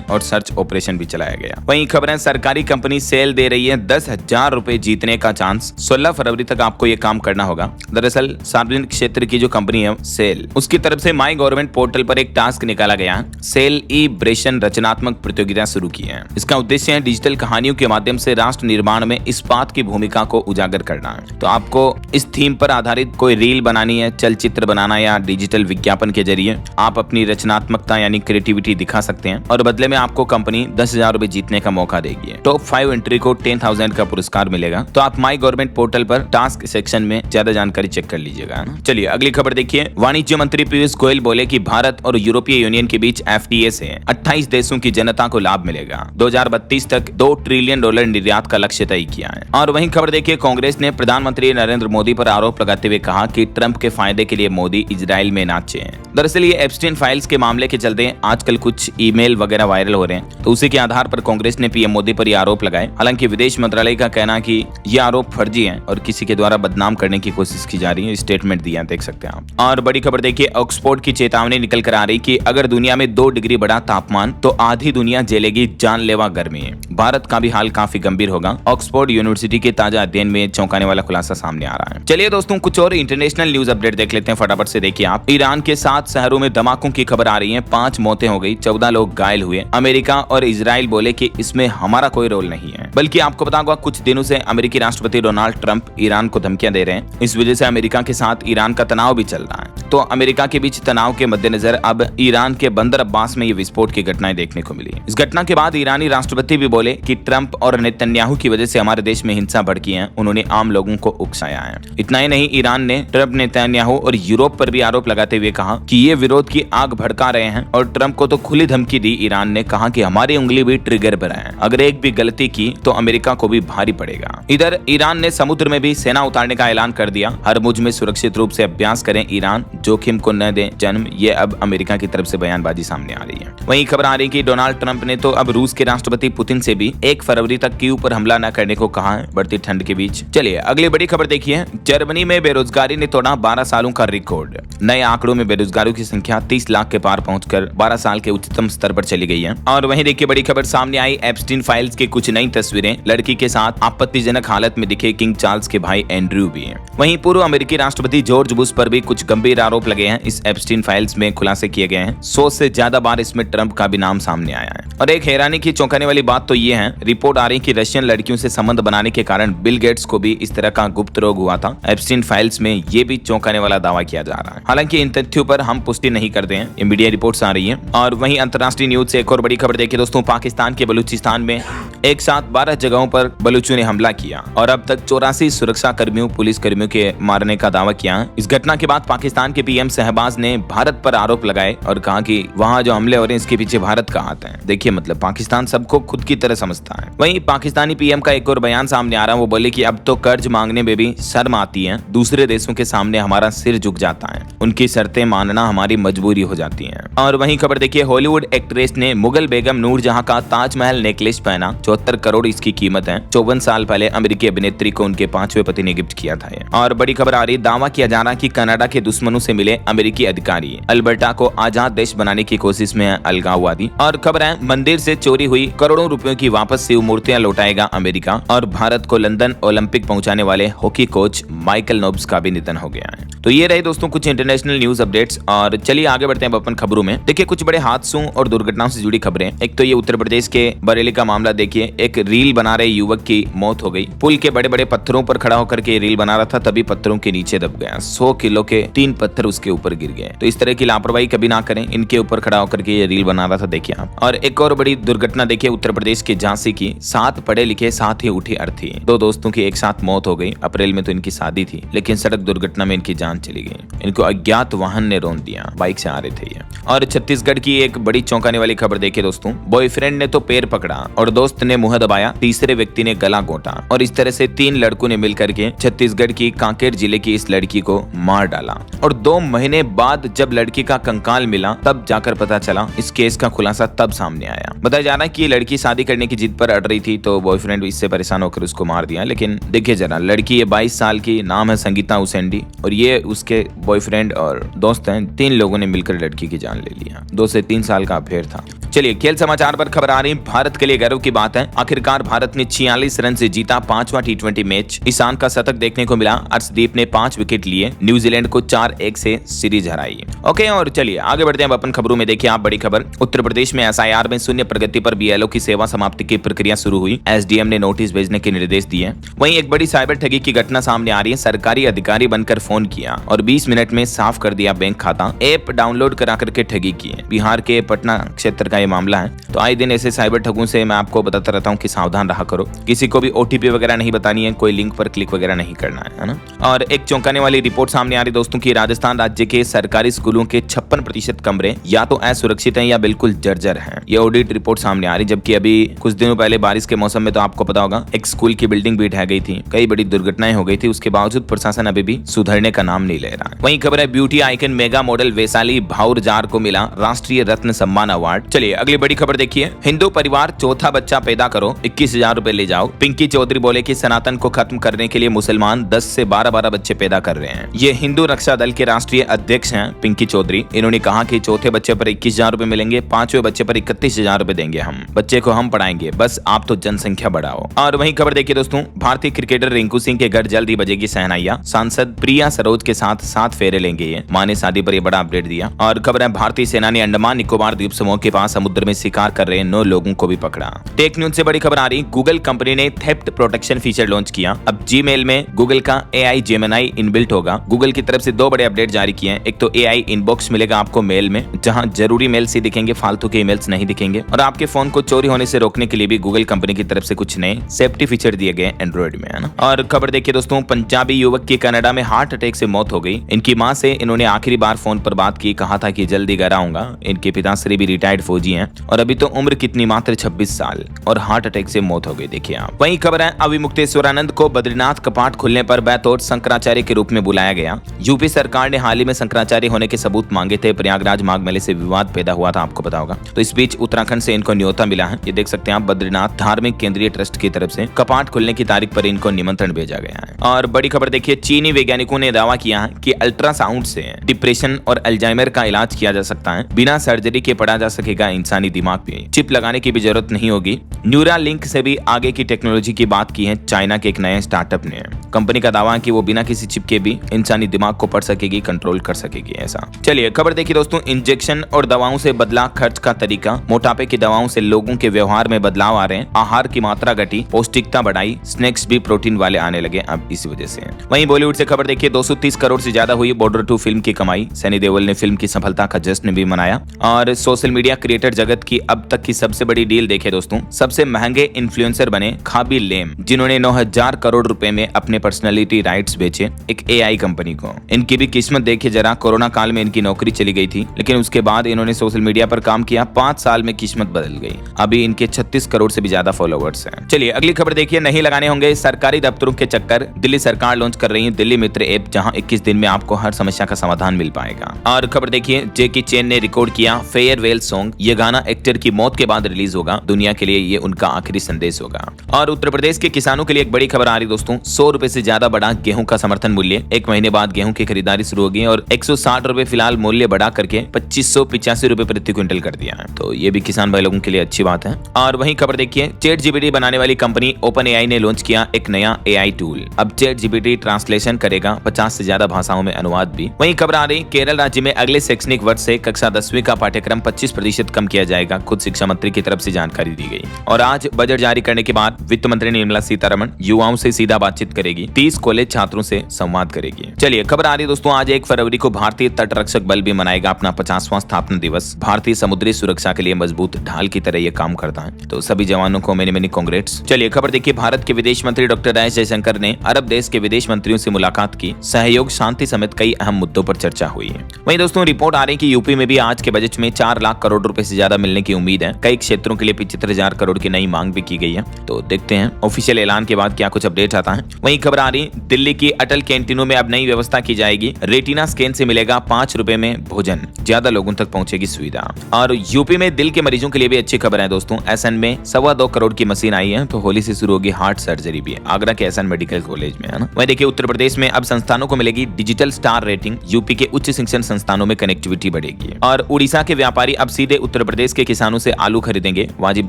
और सर्च ऑपरेशन भी चलाया गया। वहीं खबर है, सरकारी कंपनी सेल दे रही है 10,000 रुपए जीतने का चांस। 16 फरवरी तक आपको ये काम करना होगा। दरअसल सार्वजनिक क्षेत्र की जो कंपनी है सेल, उसकी तरफ से माई गवर्नमेंट पोर्टल पर एक टास्क निकाला गया। सेल ई ब्रेशन रचनात्मक प्रतियोगिता शुरू की है। इसका उद्देश्य है डिजिटल कहानियों के माध्यम से राष्ट्र निर्माण में इस्पात की भूमिका को उजागर करना है। तो आपको इस थीम पर आधारित कोई रील बनानी है, चलचित्र बनाना या डिजिटल विज्ञापन के जरिए आप अपनी रचनात्मकता यानी क्रिएटिविटी दिखा सकते हैं और बदले में आपको कंपनी 10,000 रुपए जीतने का मौका देगी। टॉप 5 एंट्री को 10,000 का पुरस्कार मिलेगा। तो आप माई गवर्नमेंट पोर्टल पर टास्क सेक्शन में ज्यादा जानकारी चेक कर लीजिएगा। चलिए अगली खबर देखिए। वाणिज्य मंत्री पीयूष गोयल बोले कि भारत और यूरोपीय यूनियन के बीच FTA से 28 देशों की जनता को लाभ मिलेगा। 2032 तक $2 ट्रिलियन निर्यात का लक्ष्य तय किया है। और वहीं खबर देखिए, कांग्रेस ने प्रधानमंत्री नरेंद्र मोदी पर आरोप लगाते हुए कहा कि ट्रंप के फायदे के लिए मोदी इजराइल में नाचे हैं। दरअसल ये एप्स्टीन फाइल्स के मामले के चलते आजकल कुछ ईमेल वगैरह वायरल हो रहे हैं, तो उसी के आधार पर कांग्रेस ने पीएम मोदी पर ये आरोप लगाए। हालांकि विदेश मंत्रालय का कहना कि ये आरोप फर्जी है और किसी के द्वारा बदनाम करने की कोशिश की जा रही है। स्टेटमेंट दिया, देख सकते हैं आप। और बड़ी खबर देखिए, ऑक्सफोर्ड की चेतावनी निकल कर आ रही कि अगर दुनिया में 2 डिग्री बढ़ा तापमान तो आधी दुनिया झेलेगी जानलेवा गर्मी। भारत का भी हाल काफी गंभीर होगा। ऑक्सफोर्ड यूनिवर्सिटी के ताजा अध्ययन में चौंकाने वाला खुलासा सामने आ रहा है। चलिए दोस्तों, कुछ और इंटरनेशनल न्यूज अपडेट देख लेते हैं फटाफट से। देखिए आप, ईरान के 7 शहरों में धमाकों की खबर आ रही है। 5 मौतें हो गई, 14 लोग घायल हुए। अमेरिका और इजराइल बोले कि इसमें हमारा कोई रोल नहीं है। बल्कि आपको पता होगा, कुछ दिनों से अमेरिकी राष्ट्रपति डोनाल्ड ट्रंप ईरान को धमकियां दे रहे हैं। इस वजह से अमेरिका के साथ ईरान का तनाव भी चल रहा है। तो अमेरिका के बीच तनाव के मद्देनजर अब ईरान के बंदर अब्बास में ये विस्फोट की घटनाएं देखने को मिली। इस घटना के बाद ईरानी राष्ट्रपति भी बोले कि ट्रंप और नेतन्याहू की वजह से हमारे देश में हिंसा भड़की है। उन्होंने आम लोगों को उकसाया है। इतना ही नहीं, ईरान ने ट्रंप, नेतन्याहू और यूरोप पर भी आरोप लगाते हुए कहा कि ये विरोध की आग भड़का रहे हैं और ट्रंप को तो खुली धमकी दी। ईरान ने कहा कि हमारी उंगली भी ट्रिगर पर है, अगर एक भी गलती की तो अमेरिका को भी भारी पड़ेगा। इधर ईरान ने समुद्र में भी सेना उतारने का ऐलान कर दिया। हरमुज में सुरक्षित रूप से अभ्यास करें ईरान, जोखिम को न दे जन्म। ये अब अमेरिका की तरफ से बयानबाजी सामने आ रही है। वहीं खबर आ रही कि डोनाल्ड ट्रंप ने तो अब रूस के राष्ट्रपति पुतिन से भी 1 फरवरी तक कीव पर हमला न करने को कहा है, बढ़ती ठंड के बीच। चलिए अगली बड़ी खबर देखिए। जर्मनी में बेरोजगारी ने तोड़ा 12 सालों का रिकॉर्ड। नए आंकड़ों में बेरोजगारों की संख्या 30 लाख के पार पहुंचकर 12 साल के उच्चतम स्तर पर चली गई है। और वहीं देखिए बड़ी खबर सामने आई, एप्स्टीन फाइल्स की कुछ नई तस्वीरें। लड़की के साथ आपत्तिजनक हालत में दिखे किंग चार्ल्स के भाई एंड्रयू भी हैं। वहीं पूर्व अमेरिकी राष्ट्रपति जॉर्ज बुश पर भी कुछ गंभीर आरोप लगे हैं। इस एप्स्टीन फाइल्स में खुलासे किए गए हैं। 100 से ज्यादा बार इसमें ट्रंप का भी नाम सामने आया है। और एक हैरानी की चौंकाने वाली बात तो ये है, रिपोर्ट आ रही कि रशियन लड़कियों से संबंध बनाने के कारण बिल गेट्स को भी इस तरह का गुप्त रोग हुआ था। एप्स्टीन फाइल्स में ये भी चौंकाने वाला दावा किया जा रहा है। हालांकि इन तथ्यों पर हम पुष्टि नहीं करते हैं, ये मीडिया रिपोर्ट्स आ रही है। और वहीं अंतर्राष्ट्रीय न्यूज से एक और बड़ी खबर देखिए दोस्तों। पाकिस्तान के बलूचिस्तान में एक साथ 12 जगहों पर बलूचियों ने हमला किया और अब तक 84 सुरक्षा कर्मियों, पुलिस कर्मियों के मारने का दावा किया। इस घटना के बाद पाकिस्तान के पीएम शहबाज ने भारत पर आरोप लगाए और कहा कि वहां जो हमले हो रहे हैं इसके पीछे भारत का हाथ है। देखिए मतलब पाकिस्तान सबको खुद की तरह समझता है। वहीं पाकिस्तानी पीएम का एक और बयान सामने आ रहा है। वो बोले कि अब तो कर्ज मांगने में भी शर्म आती है। दूसरे देशों के सामने हमारा सिर झुक जाता है, उनकी शर्तें मानना हमारी मजबूरी हो जाती है। और वहीं खबर देखिए, हॉलीवुड एक्ट्रेस ने मुगल बेगम नूरजहां का ताजमहल नेकलेस पहना। 74 करोड़ इसकी कीमत है। 54 साल पहले अमेरिकी अभिनेत्री को उनके 5वें पति ने गिफ्ट किया था। और बड़ी खबर आ रही, दावा किया जा रहा कि कनाडा के दुश्मनों से मिले अमेरिकी अधिकारी अल्बर्टा को आजाद देश बनाने की कोशिश में अलगाववादी। और खबर है, मंदिर से चोरी हुई करोड़ों रुपयों की वापस शिव मूर्तियां लौटाएगा अमेरिका। और भारत को लंदन ओलंपिक पहुंचाने वाले हॉकी कोच माइकल नोब्स का भी निधन हो गया है। तो ये रहे दोस्तों कुछ इंटरनेशनल न्यूज अपडेट्स। और चलिए आगे बढ़ते हैं अपन खबरों में। देखिए कुछ बड़े हादसों और दुर्घटनाओं से जुड़ी खबरें। एक तो ये उत्तर प्रदेश के बरेली का मामला देखिए। एक रील बना रहे युवक की मौत हो गई। पुल के बड़े बड़े पत्थरों पर खड़ा होकर के रील बना रहा था, तभी पत्थरों के नीचे दब गया। 100 किलो के 3 पत्थर उसके ऊपर गिर गए। तो इस तरह की लापरवाही कभी ना करें। इनके ऊपर खड़ा होकर के ये रील बना रहा था, देखिए आप। और एक और बड़ी दुर्घटना देखिए उत्तर प्रदेश के झांसी की। 7 पढ़े लिखे साथ ही उठी अर्थी। 2 दोस्तों की एक साथ मौत हो गई। अप्रैल में तो इनकी शादी थी, लेकिन सड़क दुर्घटना में इनकी जान चली गई। इनको अज्ञात वाहन ने रौंद दिया। बाइक से आ रहे थे ये। और छत्तीसगढ़ की एक बड़ी चौंकाने वाली खबर देखिए दोस्तों। बॉयफ्रेंड ने तो पैर पकड़ा और दोस्त ने मुंह दबाया, तीसरे व्यक्ति ने गला घोटा और इस तरह से 3 लड़कों ने मिलकर के छत्तीसगढ़ की कांकेर जिले की इस लड़की को मार डाला। और 2 महीने बाद जब लड़की का कंकाल मिला तब जाकर पता चला, इस केस का खुलासा तब सामने आया। बताया जा रहा है कि ये लड़की शादी करने की जिद पर अड़ रही थी तो बॉयफ्रेंड इससे परेशान होकर उसको मार दिया। लेकिन देखिए जरा, लड़की ये 22 साल की, नाम है संगीता उसेंडी और ये उसके बॉयफ्रेंड और दोस्त हैं। 3 लोगों ने मिलकर लड़की की जान ले लिया। 2 से 3 साल का अफेयर था। चलिए खेल समाचार पर खबर आ रही, भारत के लिए गर्व की बात है। आखिरकार भारत ने 46 रन से जीता 5वां T20 मैच। ईशान का शतक देखने को मिला। अर्शदीप ने 5 विकेट लिए, न्यूजीलैंड को 4-1 से सीरीज हराई। ओके, और चलिए आगे बढ़ते हैं अपन खबरों में। देखिए आप बड़ी खबर, उत्तर प्रदेश में SIR में शून्य प्रगति पर BLO की सेवा समाप्ति की प्रक्रिया शुरू हुई। SDM ने नोटिस भेजने के निर्देश दिए। वहीं एक बड़ी साइबर ठगी की घटना सामने आ रही है। सरकारी अधिकारी बनकर फोन किया और 20 मिनट में साफ कर दिया बैंक खाता। ऐप डाउनलोड करा करके ठगी की है। बिहार के पटना क्षेत्र का ये मामला है। तो आए दिन ऐसे साइबर ठगों से मैं आपको बताता रहता हूँ कि सावधान रहा करो। किसी को भी OTP वगैरह नहीं बतानी है, कोई लिंक पर क्लिक वगैरह नहीं करना है ना। और एक चौंकाने वाली रिपोर्ट सामने आ रही दोस्तों की, राजस्थान राज्य के सरकारी स्कूलों के 56% कमरे या तो असुरक्षित हैं या बिल्कुल जर्जर हैं। ये ऑडिट रिपोर्ट सामने आ रही, जबकि अभी कुछ दिनों पहले बारिश के मौसम में तो आपको पता होगा एक स्कूल की बिल्डिंग भी ढह गई थी, कई बड़ी दुर्घटनाएं हो गई थी। उसके बावजूद प्रशासन अभी भी सुधरने का नाम नहीं ले रहा है। वहीं खबर है, beauty icon mega model Vaishali Bhaurjar को मिला राष्ट्रीय रत्न सम्मान अवार्ड। चलिए अगली बड़ी खबर देखिए, हिंदू परिवार चौथा बच्चा पैदा करो, 21,000 रुपए ले जाओ। पिंकी चौधरी बोले कि सनातन को खत्म करने के लिए मुसलमान 10 से 12 बच्चे पैदा कर रहे हैं। ये हिंदू रक्षा दल के राष्ट्रीय अध्यक्ष हैं पिंकी चौधरी। इन्होंने कहा कि चौथे बच्चे पर 21,000 रुपए मिलेंगे, 5वें बच्चे पर 31,000 रुपए देंगे हम। बच्चे को हम पढ़ाएंगे, बस आप तो जनसंख्या बढ़ाओ। और वहीं खबर देखिए दोस्तों, भारतीय क्रिकेटर रिंकू सिंह के घर जल्द ही बजेगी शहनाइयां। सांसद प्रिया सरोज के साथ 7 फेरे लेंगे ये। मां ने शादी पर ये बड़ा अपडेट दिया। और खबर है, भारतीय सेना ने अंडमान निकोबार द्वीप समूह के पास समुद्र में शिकार कर रहे 9 लोगों को भी पकड़ा। टेक न्यूज से बड़ी खबर आ रही, गूगल कंपनी ने थेफ्ट प्रोटेक्शन फीचर लॉन्च किया। अब जीमेल में गूगल का AI जेमिनी इनबिल्ट होगा। गूगल की तरफ से 2 बड़े अपडेट जारी किए हैं। एक तो AI इनबॉक्स मिलेगा आपको मेल में, जहां जरूरी मेल्स ही दिखेंगे, फालतू के ईमेल्स नहीं दिखेंगे। और आपके फोन को चोरी होने से रोकने के लिए भी गूगल कंपनी की तरफ से कुछ नए सेफ्टी फीचर दिए गए एंड्रॉइड में, है ना। और खबर देखिए दोस्तों, पंजाबी युवक की कनाडा में हार्ट अटैक से मौत हो गई। इनकी मां से इन्होंने आखिरी बार फोन पर बात की, कहा था कि जल्दी घर आऊंगा। इनके पिताश्री भी रिटायर्ड फौजी हैं और अभी तो उम्र कितनी, मात्र 26 साल, और हार्ट अटैक से मौत हो गई। देखिए आप। वहीं खबर है, अविमुक्तेश्वरानंद को बद्रीनाथ कपाट खुलने पर बैतौर शंकराचार्य के रूप में बुलाया गया। यूपी सरकार ने हाल ही में शंकराचार्य होने के सबूत मांगे थे। प्रयागराज माघ मेले से विवाद पैदा हुआ था, आपको पता होगा। तो इस बीच उत्तराखंड से इनको न्योता मिला है। ये देख सकते हैं आप, बद्रीनाथ धार्मिक केंद्रीय ट्रस्ट की तरफ से कपाट खुलने की तारीख पर इनको निमंत्रण भेजा गया है। और बड़ी खबर देखिए, चीनी वैज्ञानिकों ने दावा किया है कि अल्ट्रासाउंड से डिप्रेशन और अल्जाइमर का इलाज किया जा सकता है। बिना सर्जरी के पढ़ा जा सकेगा इंसानी दिमाग पे। चिप लगाने की भी जरूरत नहीं होगी। न्यूरालिंक से भी आगे की टेक्नोलॉजी की बात की है चाइना के एक नए स्टार्टअप ने। कंपनी का दावा है कि वो बिना किसी चिप के भी इंसानी दिमाग को पढ़ सकेगी, कंट्रोल कर सकेगी ऐसा। चलिए खबर देखिए दोस्तों, इंजेक्शन और दवाओं से बदला खर्च का तरीका। मोटापे की दवाओं से लोगों के व्यवहार में बदलाव आ रहे हैं। आहार की मात्रा घटी, पौष्टिकता बढ़ाई, स्नैक्स भी प्रोटीन वाले आने लगे अब इसी वजह से। वहीं बॉलीवुड से खबर देखिए, 230 करोड़ से ज्यादा हुई बॉर्डर 2 फिल्म की कमाई। सनी देओल ने फिल्म की सफलता का जश्न भी मनाया। और सोशल मीडिया क्रिएटर जगत की अब तक की सबसे बड़ी डील देखिए दोस्तों, सबसे महंगे इन्फ्लुएंसर बने खाबी लेम, जिन्होंने 9,000 करोड़ रुपए में अपने पर्सनालिटी राइट्स बेचे एक AI कंपनी को। इनकी भी किस्मत देखिए जरा, कोरोना काल में इनकी नौकरी चली गई थी, लेकिन उसके बाद इन्होंने सोशल मीडिया पर काम किया। 5 साल में किस्मत बदल गई। अभी इनके 36 करोड़ से भी ज्यादा फॉलोवर्स हैं। चलिए अगली खबर देखिए, नहीं लगाने होंगे सरकारी दफ्तरों के चक्कर। दिल्ली सरकार लॉन्च कर रही है दिल्ली मित्र ऐप, जहां 21 दिन में आपको हर समस्या का समाधान मिल पाएगा। और खबर देखिए, जैकी चैन ने रिकॉर्ड किया फेयरवेल सॉन्ग। ये गाना एक्टर की मौत के बाद रिलीज होगा। दुनिया के लिए ये उनका आखिरी संदेश होगा। और उत्तर प्रदेश के किसानों के लिए एक बड़ी खबर आ रही दोस्तों, 100 रुपए से ज्यादा बढ़ा गेहूं का समर्थन मूल्य। 1 महीने बाद गेहूं की खरीदारी शुरू होगी और 160 रुपए फिलहाल मूल्य बढ़ा करके 2585 रुपए प्रति क्विंटल कर दिया है। तो ये भी किसान भाई लोगों के लिए अच्छी बात है। और वहीं खबर देखिए, ChatGPT बनाने वाली कंपनी OpenAI ने लॉन्च किया एक नया AI टूल। अब ChatGPT ट्रांसलेशन करेगा 50 से ज्यादा भाषाओं में अनुवाद भी। वहीं खबर आ रही, केरल राज्य में अगले शैक्षणिक वर्ष से कक्षा 10वीं का पाठ्यक्रम 25% कम किया जाएगा। खुद शिक्षा मंत्री की तरफ से जानकारी दी गई। और आज बजट जारी करने के बाद वित्त मंत्री निर्मला सीतारमण युवाओं से सीधा बातचीत करेगी। 30 कॉलेज छात्रों से संवाद करेगी। चलिए खबर आ रही दोस्तों, आज 1 फरवरी को भारतीय तटरक्षक बल भी मनाएगा अपना 50वां स्थापना दिवस। भारतीय समुद्री सुरक्षा के लिए मजबूत ढाल की तरह ये काम करता है। तो सभी जवानों को मेनी कांग्रेट्स। चलिए खबर देखिए, भारत के विदेश मंत्री डॉक्टर एस जयशंकर ने अरब देश के विदेश मंत्रियों से मुलाकात की। सहयोग, शांति समेत कई अहम मुद्दों पर चर्चा हुई है। वहीं दोस्तों रिपोर्ट आ रही है कि यूपी में भी आज के बजट में 4 लाख करोड़ रुपए से ज्यादा मिलने की उम्मीद है। कई क्षेत्रों के लिए 75,000 करोड़ की नई मांग भी की गई है। तो देखते हैं ऑफिशियल ऐलान के बाद क्या कुछ अपडेट आता है। वहीं खबर आ रही, दिल्ली की अटल कैंटीनों में अब नई व्यवस्था की जाएगी। रेटिना स्कैन से मिलेगा 5 रुपए में भोजन, ज्यादा लोगों तक पहुंचेगी सुविधा। और यूपी में दिल के मरीजों के लिए भी अच्छी खबर है दोस्तों। एसएन में 2.25 करोड़ की मशीन आई है, तो होली से शुरू होगी हार्ट सर्जरी भी, आगरा के एसएन मेडिकल कॉलेज में, है ना। वहीं देखिए उत्तर प्रदेश में अब संस्थानों को मिलेगी डिजिटल स्टार रेटिंग। यूपी के उच्च शिक्षण संस्थानों में कनेक्टिविटी बढ़ेगी। और उड़ीसा के व्यापारी अब सीधे उत्तर प्रदेश के किसानों से आलू खरीदेंगे, वाजिब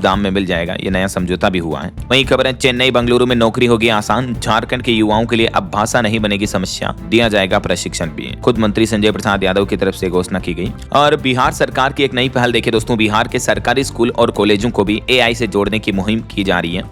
दाम में मिल जाएगा। ये नया समझौता भी हुआ है। वहीं खबर है, चेन्नई बंगलुरु में नौकरी होगी आसान। झारखंड के युवाओं के लिए अब भाषा नहीं बनेगी समस्या, दिया जाएगा प्रशिक्षण भी। खुद मंत्री संजय प्रसाद यादव की तरफ से घोषणा की गई। और बिहार सरकार की एक नई पहल देखिए दोस्तों, बिहार के सरकारी स्कूल और कॉलेजों को भी एआई से जोड़ने की मुहिम की जा रही है।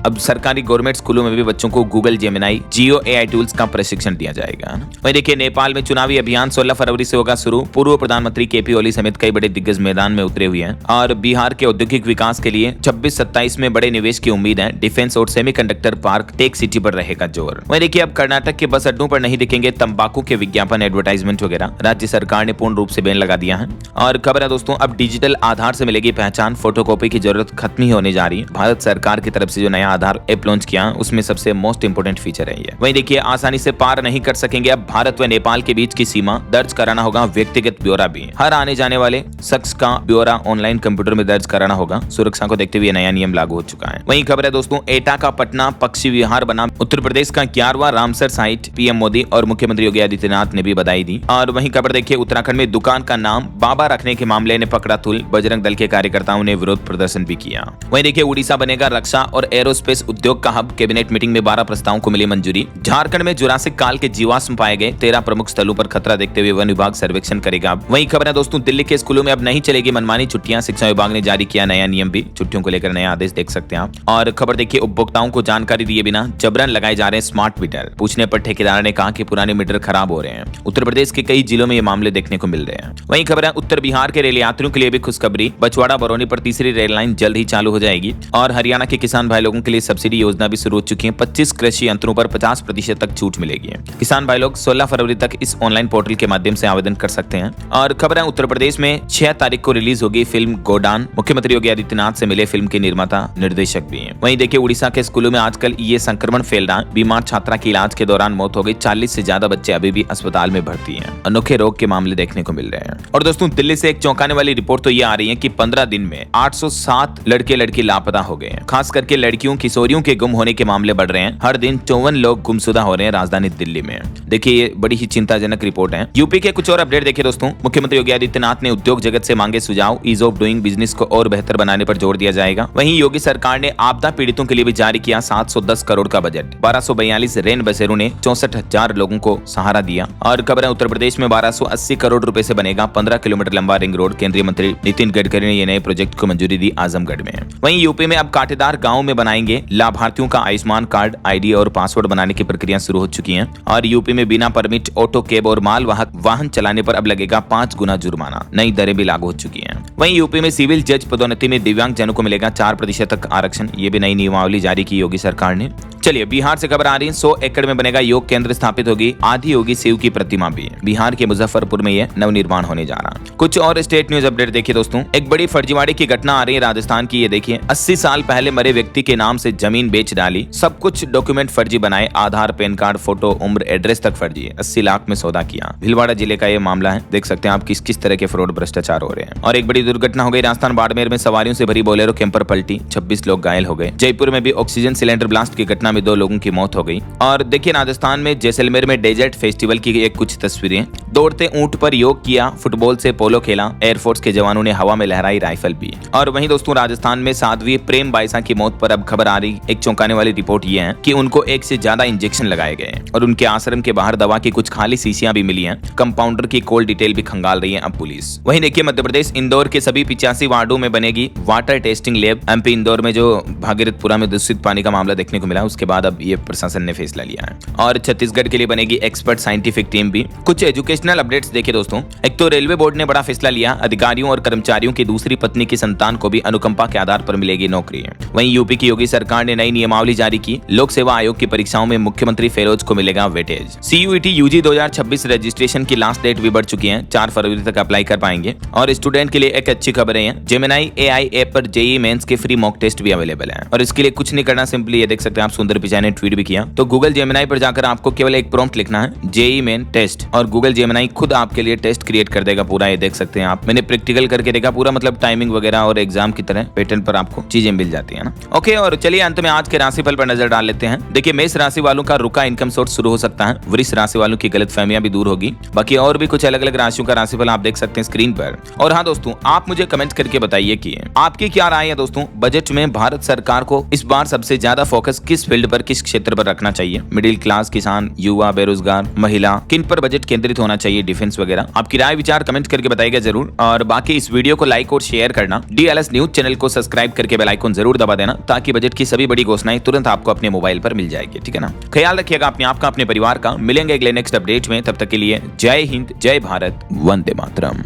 अब सरकारी गवर्नमेंट स्कूलों में भी बच्चों को गूगल जेमिनाई, जियो एआई टूल्स का प्रशिक्षण दिया जाएगा। वहीं देखिए नेपाल में चुनावी अभियान 16 फरवरी से होगा शुरू। पूर्व प्रधानमंत्री केपी ओली समेत कई बड़े दिग्गज मैदान में उतरे हुए हैं। और बिहार के औद्योगिक विकास के लिए 26-27 में बड़े निवेश की उम्मीद है। डिफेंस और सेमीकंडक्टर पार्क टेक सिटी पर रहेगा जोर। वहीं देखिए अब कर्नाटक के बस अड्डों पर नहीं दिखेंगे तंबाकू के विज्ञापन, एडवर्टाइजमेंट वगैरह। राज्य सरकार ने पूर्ण रूप से बैन लगा दिया है। और खबर है दोस्तों, अब डिजिटल आधार से मिलेगी पहचान, फोटोकॉपी की जरूरत खत्म ही होने जा रही है। भारत सरकार की तरफ से जो नया आधार ऐप लॉन्च किया, उसमें सबसे मोस्ट इंपोर्टेंट फीचर है ये। वहीं देखिए आसानी से पार नहीं कर सकेंगे अब भारत व नेपाल के बीच की सीमा, दर्ज कराना होगा व्यक्तिगत ब्यौरा भी। हर आने जाने वाले शख्स का ब्यौरा ऑनलाइन कंप्यूटर में दर्ज कराना होगा। सुरक्षा को देखते हुए नया नियम लागू हो चुका है। वहीं खबर है दोस्तों, एटा का पटना पक्षी विहार बना उत्तर प्रदेश का 11वां रामसर साइट। पीएम मोदी और मुख्यमंत्री योगी आदित्यनाथ ने भी बधाई दी। और वहीं खबर देखिए, उत्तराखंड में दुकान का नाम बाबा रखने के मामले ने पकड़ा तुल। बजरंग दल के कार्यकर्ताओं ने विरोध प्रदर्शन भी किया। वहीं देखिए उड़ीसा बनेगा रक्षा और एरोस्पेस उद्योग का हब। कैबिनेट मीटिंग में 12 प्रस्तावों को मिली मंजूरी। झारखंड में जुरासिक काल के जीवाश्म पाए गए। 13 प्रमुख स्थलों पर खतरा देखते हुए वन विभाग सर्वेक्षण करेगा। वहीं खबर है दोस्तों, दिल्ली के स्कूलों में अब नहीं चलेगी मनमानी छुट्टियां। शिक्षा विभाग ने जारी किया नया नियम भी। छुट्टियों को लेकर नया आदेश देख सकते हैं आप। और खबर देखिए, उपभोक्ताओं को जानकारी दिए बिना जबरन लगाए जा रहे हैं स्मार्ट मीटर। पूछने पर ठेकेदार ने कहा कि पुराने मीटर खराब हो रहे हैं। उत्तर प्रदेश के कई जिलों में ये मामले देखने को मिल रहे हैं। वहीं खबर है, उत्तर बिहार के रेल यात्रियों के लिए भी खुशखबरी। बछवाड़ा बरौनी पर तीसरी रेल लाइन जल्द ही चालू हो जाएगी। और हरियाणा के किसान भाई लोगों के लिए सब्सिडी योजना भी शुरू हो चुकी है। 25 कृषि यंत्रों पर 50% तक छूट मिलेगी। किसान भाई लोग 16 फरवरी तक इस ऑनलाइन पोर्टल के माध्यम से आवेदन कर सकते हैं। और खबर है, उत्तर प्रदेश में 6 तारीख को रिलीज होगी फिल्म गोडान। मुख्यमंत्री योगी आदित्यनाथ से मिले फिल्म के निर्माता निर्देशक भी हैं। वहीं देखिए उड़ीसा के स्कूलों में आजकल ये संक्रमण फैल रहा है। बीमार छात्रा की इलाज के दौरान मौत हो गई। 40 से ज्यादा बच्चे अभी भी अस्पताल में भर्ती हैं। अनोखे रोग के मामले देखने को मिल रहे हैं। और दोस्तों दिल्ली से एक चौंकाने वाली रिपोर्ट तो ये आ रही है कि 15 दिन में 807 लड़के लड़की लापता हो गए हैं। खास करके लड़कियों किशोरियों के गुम होने के मामले बढ़ रहे हैं। हर दिन 54 लोग गुमशुदा हो रहे हैं राजधानी दिल्ली में। देखिए ये बड़ी ही चिंताजनक रिपोर्ट है। यूपी के कुछ और अपडेट देखिए दोस्तों। मुख्यमंत्री योगी आदित्यनाथ ने उद्योग जगत से मांगे सुझाव। ईज ऑफ डूइंग बिजनेस को और बेहतर बनाने पर जोर दिया जाएगा। वहीं योगी सरकार ने आपदा पीड़ितों के लिए भी जारी किया 710 करोड़ का बजट। 1242 रेन बसेरों ने 64,000 लोगों को सहारा दिया। और खबर है, उत्तर प्रदेश में 1280 करोड़ रुपए से बनेगा 15 किलोमीटर लंबा रिंग रोड। केंद्रीय मंत्री नितिन गडकरी ने ये नए प्रोजेक्ट को मंजूरी दी आजमगढ़ में। वहीं यूपी में अब कांटेदार गाँव में बनाएंगे लाभार्थियों का आयुष्मान कार्ड, आईडी और पासवर्ड बनाने की प्रक्रिया शुरू हो चुकी है। और यूपी में बिना परमिट ऑटो, कैब और माल वाहन चलाने पर अब लगेगा 5 गुना जुर्माना। नई दरें भी लागू हो चुकी हैं। वहीं यूपी में सिविल जज पदोन्नति में दिव्यांग जनों को मिलेगा 4% तक आरक्षण। ये भी नई नियमावली जारी की योगी सरकार ने। चलिए बिहार से खबर आ रही है, 100 एकड़ में बनेगा योग केंद्र स्थापित होगी। आदि होगी शिव की प्रतिमा भी। बिहार के मुजफ्फरपुर में यह नवनिर्माण होने जा रहा। कुछ और स्टेट न्यूज अपडेट देखिए दोस्तों। एक बड़ी फर्जीवाड़े की घटना आ रही है राजस्थान की। ये देखिए 80 साल पहले मरे व्यक्ति के नाम से जमीन बेच डाली। सब कुछ डॉक्यूमेंट फर्जी बनाए, आधार, पैन कार्ड, फोटो, उम्र, एड्रेस तक फर्जी है। 80 लाख में सौदा किया। भीलवाड़ा जिले का ये मामला है। देख सकते हैं आप किस किस तरह के फ्रॉड भ्रष्टाचार हो रहे हैं। और एक बड़ी दुर्घटना हो गई राजस्थान बाड़मेर में। सवारियों से भरी बोलेरो कैंपर पलटी, 26 लोग घायल हो गए। जयपुर में भी ऑक्सीजन सिलेंडर ब्लास्ट की घटना में 2 लोगों की मौत हो गई। और देखिए राजस्थान में जैसलमेर में डेजर्ट फेस्टिवल की एक कुछ तस्वीरें। दौड़ते ऊंट पर योग किया, फुटबॉल से पोलो खेला, एयरफोर्स के जवानों ने हवा में लहराई राइफल भी। और वहीं दोस्तों राजस्थान में साध्वी प्रेम बाइसा की मौत पर अब खबर आ रही। एक चौंकाने वाली रिपोर्ट ये है कि उनको 1 से ज्यादा इंजेक्शन लगाए गए और उनके आश्रम के बाहर दवा की कुछ खाली शीशियां भी मिली हैं। कंपाउंडर की कॉल डिटेल भी खंगाल रही है अब पुलिस। वहीं देखिए मध्य प्रदेश इंदौर के सभी 85 वार्डों में बनेगी water testing lab. MP Indore में जो भागीरथपुरा में दूषित पानी का मामला देखने को मिला, उसके बाद अब ये प्रशासन ने फैसला लिया है। और छत्तीसगढ़ के लिए बनेगी एक्सपर्ट साइंटिफिक टीम भी। कुछ एजुकेशनल अपडेट्स देखिए दोस्तों। एक तो रेलवे बोर्ड ने बड़ा फैसला लिया। अधिकारियों और कर्मचारियों की दूसरी पत्नी की संतान को भी अनुकंपा के आधार पर मिलेगी नौकरी। वहीं यूपी की योगी सरकार ने नई नियमावली जारी की। लोक सेवा आयोग की परीक्षाओं में मुख्यमंत्री फेरोज को मिलेगा वेटेज। CUET यूजी 2026 रजिस्ट्रेशन की लास्ट डेट भी बढ़ चुकी है, 4 फरवरी तक अप्लाई कर पाएंगे। और स्टूडेंट के लिए एक अच्छी खबर है, जेमिनी AI ऐप पर JEE मेंस के फ्री मॉक टेस्ट भी अवेलेबल है। और इसके लिए कुछ नहीं करना, सिंपली ये देख सकते हैं आप, सुंदर पिचाई ने ट्वीट भी किया। तो गूगल जेमिनी पर जाकर आपको केवल एक प्रॉम्प्ट लिखना है, JEE मेन टेस्ट, और गूगल जेमिनी खुद आपके लिए टेस्ट क्रिएट कर देगा पूरा। ये देख सकते हैं आप, मैंने प्रैक्टिकल करके देखा पूरा, मतलब टाइमिंग वगैरह और एग्जाम की तरह पैटर्न पर आपको चीजें मिल जाती है ना। ओके, और चलिए अंत में आज के राशिफल पर नजर डाल लेते हैं। देखिए, मेष राशि वालों का रुका इनकम सोर्स शुरू हो सकता है। वृष राशि वालों की गलतफहमियां भी दूर होगी। बाकी और भी कुछ अलग अलग राशियों का राशिफल आप देख सकते हैं स्क्रीन पर। और हाँ दोस्तों, आप मुझे कमेंट करके बताइए कि आपकी क्या राय है दोस्तों, बजट में भारत सरकार को इस बार सबसे ज्यादा फोकस किस फील्ड पर, किस क्षेत्र पर रखना चाहिए? मिडिल क्लास, किसान, युवा, बेरोजगार, महिला, किन पर बजट केंद्रित होना चाहिए, डिफेंस वगैरह? आपकी राय विचार कमेंट करके बताइएगा जरूर। और बाकी इस वीडियो को लाइक और शेयर करना, DLS न्यूज चैनल को सब्सक्राइब करके बेल आइकन जरूर दबा देना, ताकि बजट की सभी बड़ी घोषणाएं तुरंत आपको अपने मोबाइल पर मिल जाएगी। ठीक है ना? ख्याल रखिएगा अपने आप का, अपने परिवार का। मिलेंगे अगले नेक्स्ट अपडेट में, तब तक के लिए जय हिंद, जय भारत, वंदे मातरम।